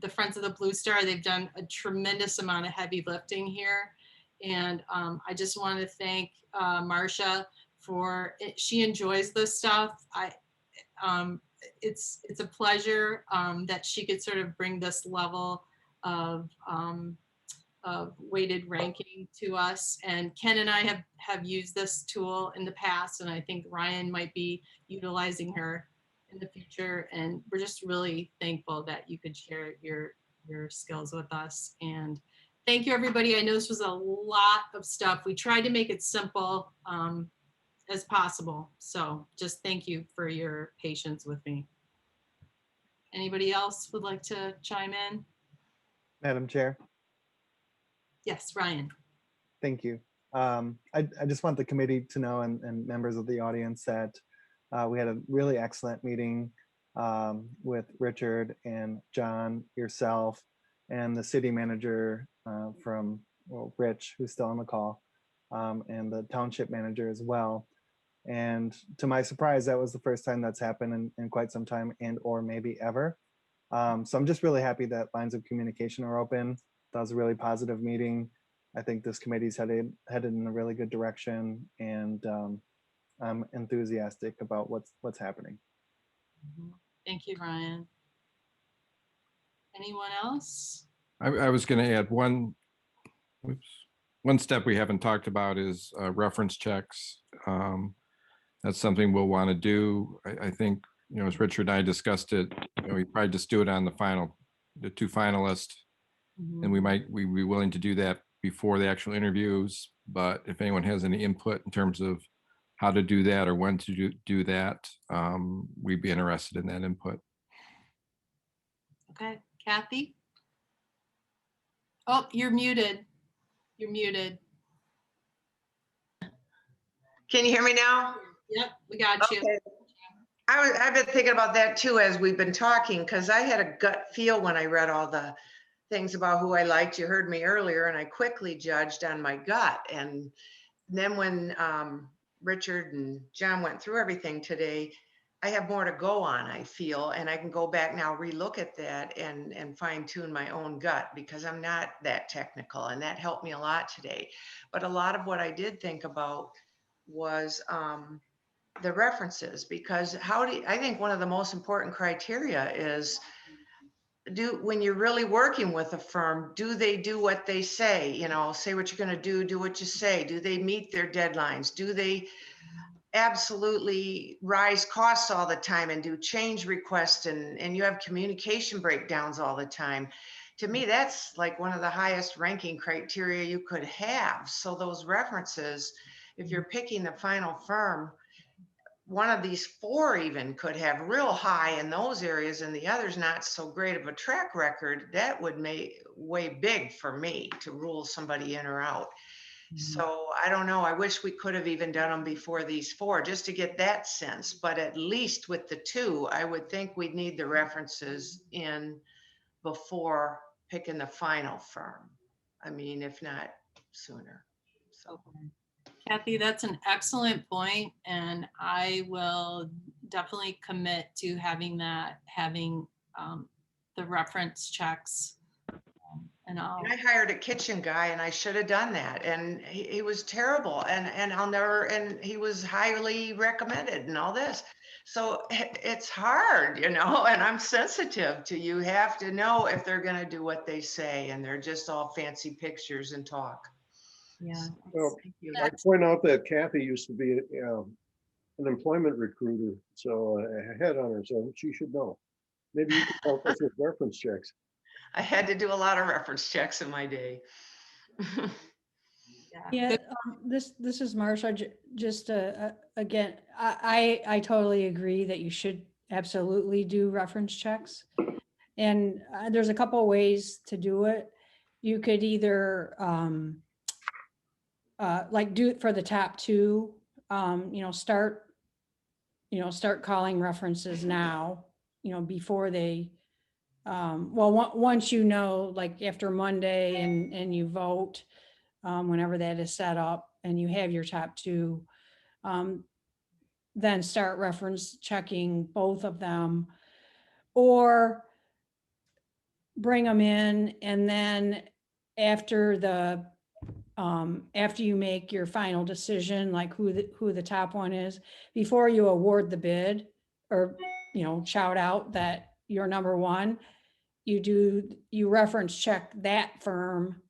the Friends of the Blue Star. They've done a tremendous amount of heavy lifting here. And I just want to thank Marcia for it. She enjoys this stuff. It's a pleasure that she could sort of bring this level of weighted ranking to us. And Ken and I have used this tool in the past, and I think Ryan might be utilizing her in the future. And we're just really thankful that you could share your skills with us. And thank you, everybody. I know this was a lot of stuff. We tried to make it simple as possible. So just thank you for your patience with me. Anybody else would like to chime in? Madam Chair, Yes, Ryan. thank you. I just want the committee to know and members of the audience that we had a really excellent meeting with Richard and John, yourself, and the city manager from Rich, who's still on the call, and the township manager as well. And to my surprise, that was the first time that's happened in quite some time, and or maybe ever. So I'm just really happy that lines of communication are open. That was a really positive meeting. I think this committee's headed in a really good direction, and I'm enthusiastic about what's happening. Thank you, Ryan. Anyone else? I was going to add one step we haven't talked about is reference checks. That's something we'll want to do. I think, you know, as Richard and I discussed it, you know, we probably just do it on the 2 finalists, and we'd be willing to do that before the actual interviews. But if anyone has any input in terms of how to do that or when to do that, we'd be interested in that input. Okay, Kathy? Oh, you're muted. You're muted. Can you hear me now? Yep, we got you. Okay. I've been thinking about that too as we've been talking, because I had a gut feel when I read all the things about who I liked. You heard me earlier, and I quickly judged on my gut. And then when Richard and John went through everything today, I have more to go on, I feel, and I can go back now, relook at that and fine tune my own gut, because I'm not that technical, and that helped me a lot today. But a lot of what I did think about was the references, because I think one of the most important criteria is, when you're really working with a firm, do they do what they say? You know, say what you're going to do what you say. Do they meet their deadlines? Do they absolutely rise costs all the time and do change requests, and you have communication breakdowns all the time? To me, that's like one of the highest ranking criteria you could have. So those references, if you're picking the final firm, one of these 4 even could have real high in those areas and the others not so great of a track record. That would make way big for me to rule somebody in or out. So I don't know. I wish we could have even done them before these 4 just to get that sense. But at least with the 2, I would think we'd need the references in before picking the final firm. I mean, if not sooner. So. Kathy, that's an excellent point, and I will definitely commit to having that, having the reference checks. And I'll, And I hired a kitchen guy and I should have done that. And he was terrible and I'll never, and he was highly recommended and all this. So it's hard, you know, and I'm sensitive to, you have to know if they're going to do what they say and they're just all fancy pictures and talk. yeah. Well, Thank you. I point out that Kathy used to be an employment recruiter, so a headhunter, so she should know. Maybe you can help us with reference checks. I had to do a lot of reference checks in my day. Yeah, Good. this is Marsha. Just again, I totally agree that you should absolutely do reference checks. And there's a couple of ways to do it. You could either like do it for the top two, start calling references now, before they, once like after Monday and you vote, whenever that is set up and you have your top two, then start reference checking both of them, or bring them in and then after after you make your final decision, like who the top one is, before you award the bid or, shout out that you're number one, you reference check that firm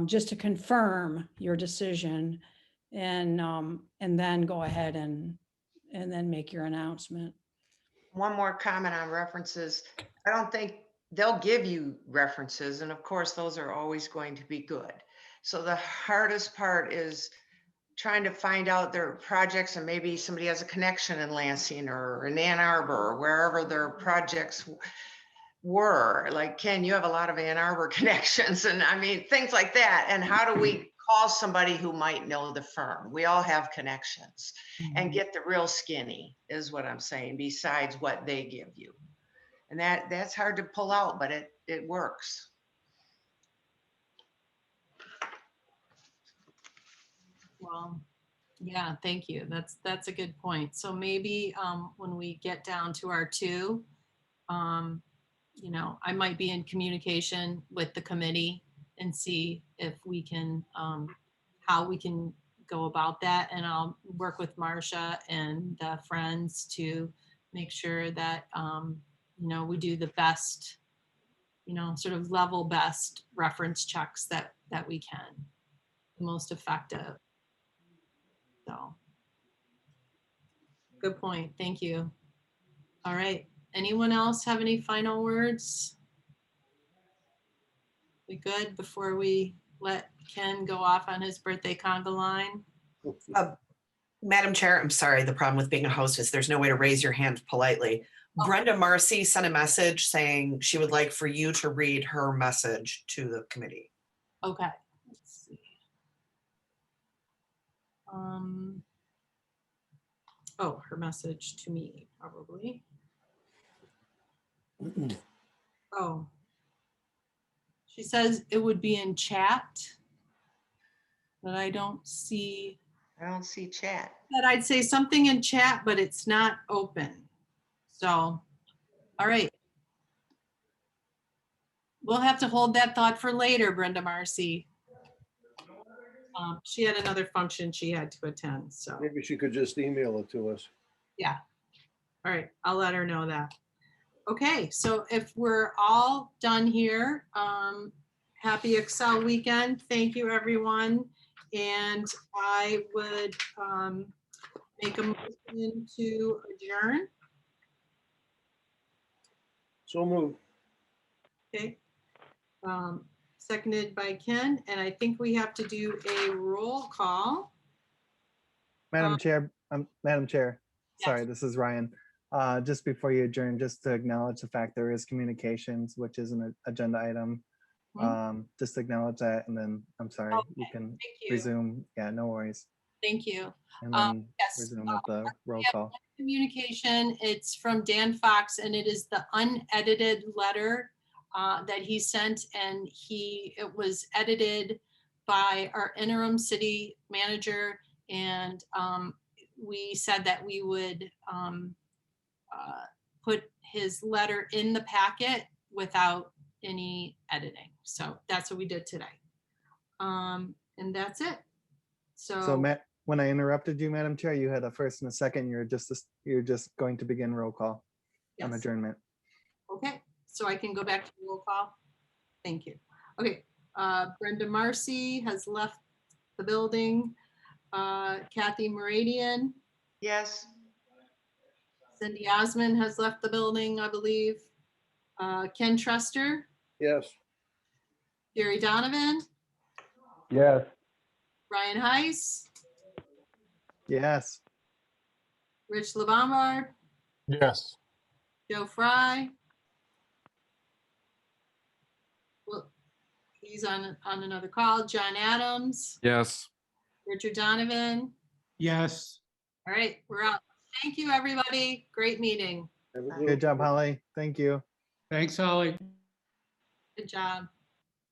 just to confirm your decision and then go ahead and then make your announcement. One more comment on references. I don't think they'll give you references. And of course, those are always going to be good. So the hardest part is trying to find out their projects, and maybe somebody has a connection in Lansing or in Ann Arbor or wherever their projects were. Like, Ken, you have a lot of Ann Arbor connections, and I mean, things like that. And how do we call somebody who might know the firm? We all have connections, and get the real skinny is what I'm saying, besides what they give you. And that's hard to pull out, but it works. Well, yeah, thank you. That's a good point. So maybe when we get down to our two, I might be in communication with the committee and see if we can, how we can go about that. And I'll work with Marcia and the friends to make sure that, we do the best, sort of level best reference checks that we can, the most effective. So, good point. Thank you. All right. Anyone else have any final words? We good before we let Ken go off on his birthday conga line? Madam Chair, I'm sorry, the problem with being a host is there's no way to raise your hand politely. Oh. Brenda Marcy sent a message saying she would like for you to read her message to the committee. Okay. Let's see. Oh, her message to me, probably. Oh. She says it would be in chat, but I don't see. I don't see chat. That I'd say something in chat, but it's not open. So, all right. We'll have to hold that thought for later, Brenda Marcy. She had another function she had to attend, so. Maybe she could just email it to us. Yeah. All right, I'll let her know that. Okay, so if we're all done here, happy Excel weekend. Thank you, everyone. And I would make a motion to adjourn. So moved. Okay. Seconded by Ken, and I think we have to do a roll call. Madam Chair, Yes. sorry, this is Ryan. Just before you adjourn, just to acknowledge the fact there is communications, which is an agenda item. Just acknowledge that, and then I'm sorry, you can Thank you. resume. Yeah, no worries. Thank you. And then Yes, resume with the roll we have call. communication. It's from Dan Fox, and it is the unedited letter that he sent, and it was edited by our interim city manager, and we said that we would put his letter in the packet without any editing. So that's what we did today. And that's it. So Matt, when I interrupted you, Madam Chair, you had a first and a second. You're just going to begin roll call on Yes. adjournment. Okay, so I can go back to roll call. Thank you. Okay, Brenda Marcy has left the building. Kathy Moradian, Yes, Cindy Osmond has left the building, I believe. Ken Truster, Yes. Gary Donovan, Yes. Ryan Heiss, Yes. Rich LeBombard, Yes. Joe Fry. Well, he's on another call. John Adams, Yes. Richard Donovan. Yes. All right, we're out. Thank you, everybody. Great meeting. Have a Good Good job, Holly. Thank you. Thanks, Holly. Good job.